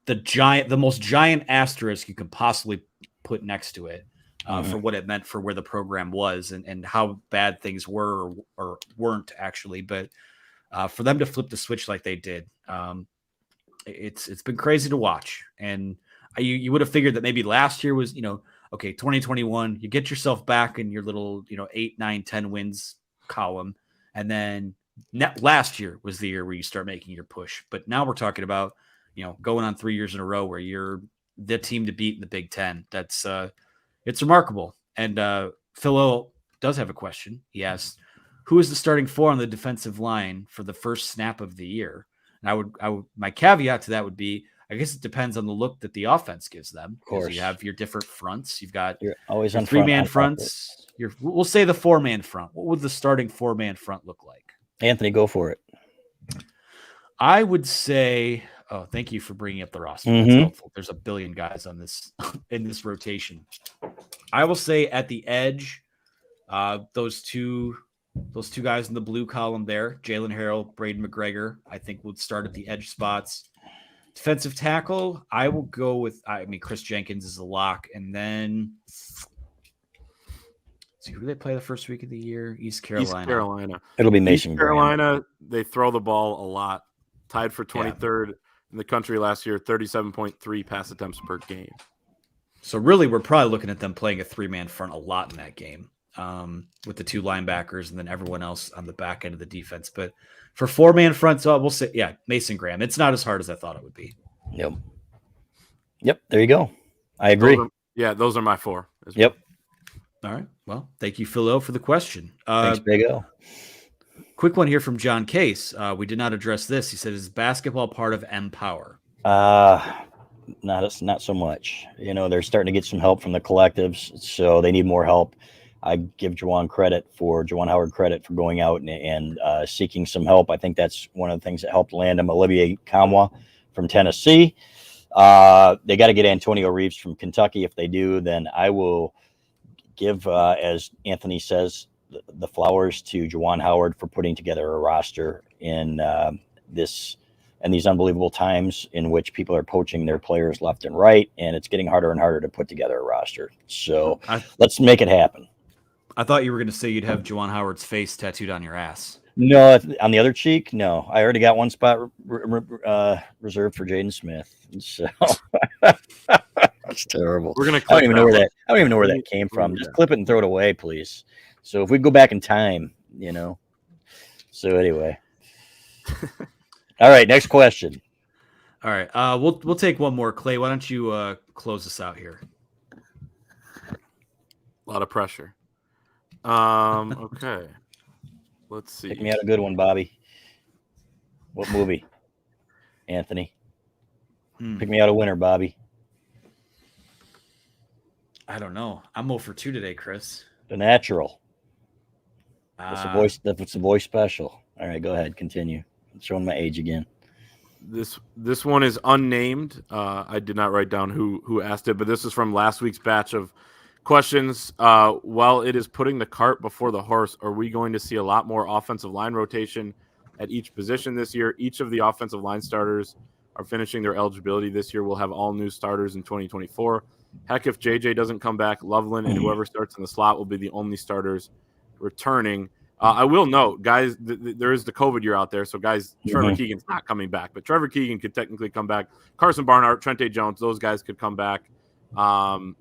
A: the most giant asterisk you could possibly put next to it for what it meant for where the program was and how bad things were or weren't actually. But for them to flip the switch like they did, it's been crazy to watch. And you would have figured that maybe last year was, okay, 2021, you get yourself back in your little, 8, 9, 10 wins column. And then last year was the year where you start making your push. But now we're talking about, going on 3 years in a row where you're the team to beat in the Big Ten. That's it's remarkable. And Phil O does have a question. He asks, who is the starting four on the defensive line for the first snap of the year? And I would my caveat to that would be, I guess it depends on the look that the offense gives them.
B: Of course,
A: you have your different fronts. You've got
B: you're always
A: your
B: on
A: 3-man fronts. We'll say the 4-man front. What would the starting 4-man front look like?
B: Anthony, go for it.
A: I would say, thank you for bringing up the roster. That's helpful. There's a billion guys on this in this rotation. I will say at the edge, those two guys in the blue column there, Jalen Harrell, Braden McGregor, I think would start at the edge spots. Defensive tackle, I will go with, Chris Jenkins is a lock. And then, see, who do they play the first week of the year? East Carolina.
B: It'll be Mason
C: East Carolina, they throw the ball a lot. Tied for 23rd in the country last year, 37.3 pass attempts per game.
A: So really, we're probably looking at them playing a 3-man front a lot in that game with the 2 linebackers and then everyone else on the back end of the defense. But for 4-man fronts, we'll say, Mason Graham. It's not as hard as I thought it would be.
B: Yep. There you go. I agree.
C: Those are my 4.
B: Yep.
A: All right. Well, thank you, Phil O, for the question.
B: Thanks, Big O.
A: Quick one here from John Case. We did not address this. He said, is basketball part of Empower?
B: Not so much. They're starting to get some help from the collectives, so they need more help. I give Juwan Howard credit for going out and seeking some help. I think that's one of the things that helped land him. Olivier Kamwa from Tennessee. They got to get Antonio Reeves from Kentucky. If they do, then I will give, as Anthony says, the flowers to Juwan Howard for putting together a roster in these unbelievable times in which people are poaching their players left and right, and it's getting harder and harder to put together a roster. So let's make it happen.
A: I thought you were going to say you'd have Juwan Howard's face tattooed on your ass.
B: No, on the other cheek, no. I already got one spot reserved for Jaden Smith. So that's terrible.
C: We're gonna.
B: I don't even know where that came from. Just clip it and throw it away, please. So if we go back in time, So anyway. All right, next question.
A: All right, we'll take one more. Clay, why don't you close us out here?
C: A lot of pressure. Okay. Let's see.
B: Pick me out a good one, Bobby. What movie? Anthony. Pick me out a winner, Bobby.
A: I don't know. I'm 0 for 2 today, Chris.
B: The Natural. That's the voice special. All right, go ahead. Continue. I'm showing my age again.
C: This one is unnamed. I did not write down who asked it, but this is from last week's batch of questions. While it is putting the cart before the horse, are we going to see a lot more offensive line rotation at each position this year? Each of the offensive line starters are finishing their eligibility this year. We'll have all new starters in 2024. Heck, if JJ doesn't come back, Loveland and whoever starts in the slot will be the only starters returning. I will note, guys, there is the COVID year out there, so guys, Trevor Keegan's not coming back, but Trevor Keegan could technically come back. Carson Barnhart, Trente Jones, those guys could come back. I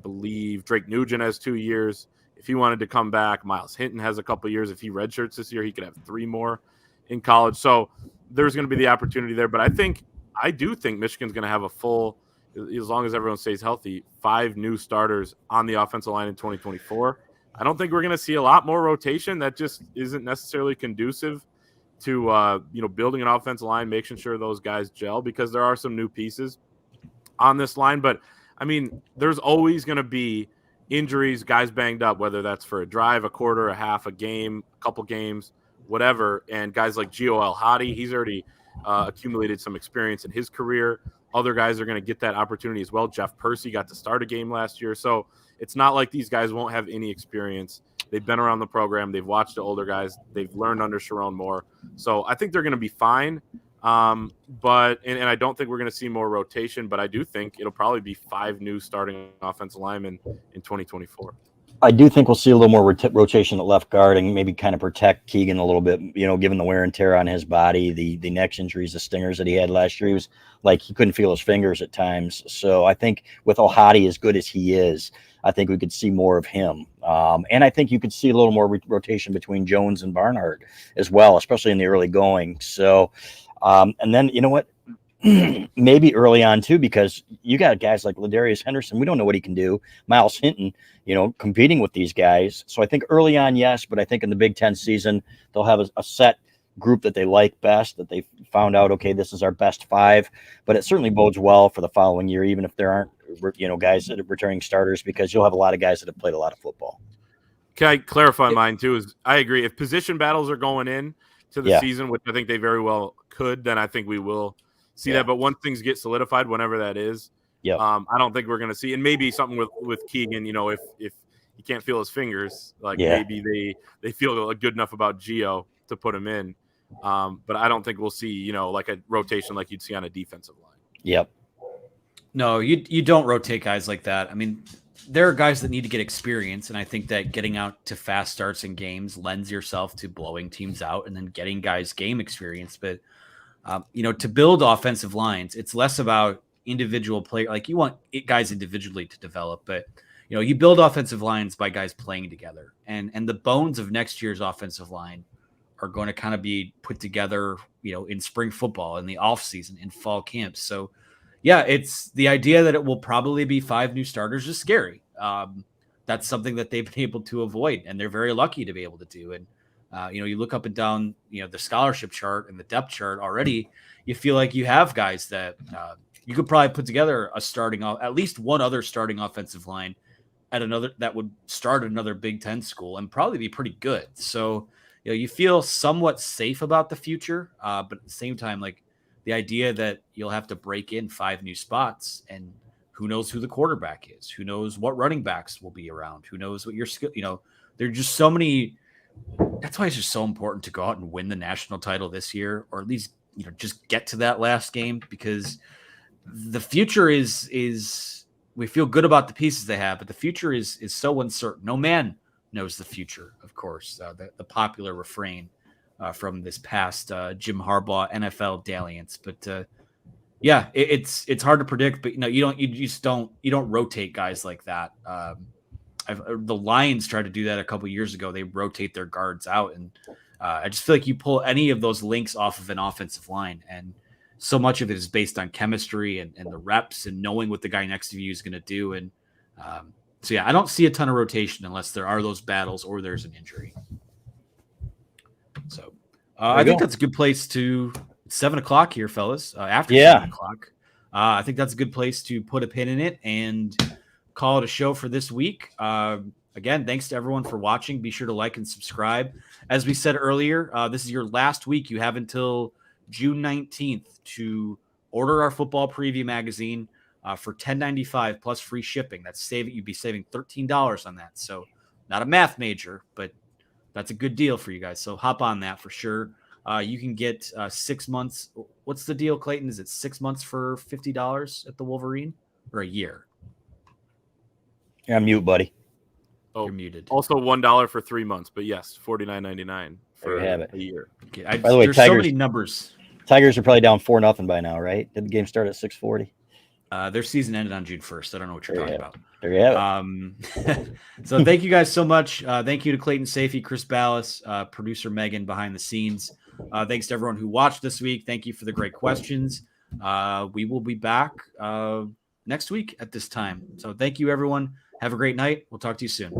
C: believe Drake Nugent has 2 years. If he wanted to come back, Miles Hinton has a couple years. If he redshirts this year, he could have 3 more in college. So there's going to be the opportunity there. But I do think Michigan's going to have a full as long as everyone stays healthy, 5 new starters on the offensive line in 2024. I don't think we're going to see a lot more rotation. That just isn't necessarily conducive to building an offensive line, making sure those guys gel, because there are some new pieces on this line. But I mean, there's always going to be injuries, guys banged up, whether that's for a drive, a quarter, a half, a game, a couple games, whatever. And guys like Gio El-Hadi, he's already accumulated some experience in his career. Other guys are going to get that opportunity as well. Jeff Percy got to start a game last year. So it's not like these guys won't have any experience. They've been around the program. They've watched the older guys. They've learned under Sharon Moore. So I think they're going to be fine. But I don't think we're going to see more rotation, but I do think it'll probably be 5 new starting offensive linemen in 2024.
B: I do think we'll see a little more rotation at left guard and maybe kind of protect Keegan a little bit, given the wear and tear on his body, the neck injuries, the stingers that he had last year. He was like, he couldn't feel his fingers at times. So I think with El-Hadi, as good as he is, I think we could see more of him. And I think you could see a little more rotation between Jones and Barnhart as well, especially in the early going. So, and then, you know what? Maybe early on too, because you got guys like Ladarius Henderson. We don't know what he can do. Miles Hinton, competing with these guys. So I think early on, yes, but I think in the Big Ten season, they'll have a set group that they like best, that they found out, okay, this is our best 5, but it certainly bodes well for the following year, even if there aren't, guys that are returning starters, because you'll have a lot of guys that have played a lot of football.
C: Can I clarify mine too? Is I agree. If position battles are going in to the season, which I think they very well could, then I think we will see that. But once things get solidified, whenever that is, I don't think we're going to see. And maybe something with Keegan, if he can't feel his fingers, maybe they feel good enough about Gio to put him in. But I don't think we'll see, like a rotation like you'd see on a defensive line.
B: Yep.
A: No, you don't rotate guys like that. I mean, there are guys that need to get experience, and I think that getting out to fast starts in games lends yourself to blowing teams out and then getting guys game experience. But to build offensive lines, it's less about individual play. Like, you want guys individually to develop, but you build offensive lines by guys playing together, and the bones of next year's offensive line are going to kind of be put together, in spring football, in the off season, in fall camps. So yeah, it's the idea that it will probably be 5 new starters is scary. That's something that they've been able to avoid, and they're very lucky to be able to do. And you look up and down, the scholarship chart and the depth chart already, you feel like you have guys that you could probably put together at least one other starting offensive line at another that would start another Big Ten school and probably be pretty good. So, you feel somewhat safe about the future, but at the same time, like, the idea that you'll have to break in 5 new spots, and who knows who the quarterback is, who knows what running backs will be around, who knows what your skill, there are just so many. That's why it's just so important to go out and win the national title this year, or at least, just get to that last game, because the future is we feel good about the pieces they have, but the future is so uncertain. No man knows the future, of course, the popular refrain from this past Jim Harbaugh NFL dalliance. But it's hard to predict, but you don't rotate guys like that. The Lions tried to do that a couple years ago. They rotate their guards out, and I just feel like you pull any of those links off of an offensive line, and so much of it is based on chemistry and the reps and knowing what the guy next to you is going to do. And so I don't see a ton of rotation unless there are those battles or there's an injury. So I think that's a good place to 7 o'clock here, fellas. After 7 o'clock, I think that's a good place to put a pin in it and call it a show for this week. Again, thanks to everyone for watching. Be sure to like and subscribe. As we said earlier, this is your last week. You have until June 19th to order our football preview magazine for $10.95 plus free shipping. You'd be saving $13 on that. So not a math major, but that's a good deal for you guys. So hop on that for sure. You can get 6 months. What's the deal, Clayton? Is it 6 months for $50 at the Wolverine, or a year?
B: You're on mute, buddy.
C: Oh,
A: you're muted.
C: Also $1 for 3 months, but yes, $49.99 for a year.
A: Okay.
B: By the way,
A: there's
B: Tigers,
A: so many numbers.
B: Tigers are probably down 4-0 by now, right? Did the game start at 6:40?
A: Their season ended on June 1st. I don't know what you're talking about.
B: There you have
A: it. So thank you guys so much. Thank you to Clayton Safey, Chris Ballas, producer Megan behind the scenes. Thanks to everyone who watched this week. Thank you for the great questions. We will be back next week at this time. So thank you, everyone. Have a great night. We'll talk to you soon.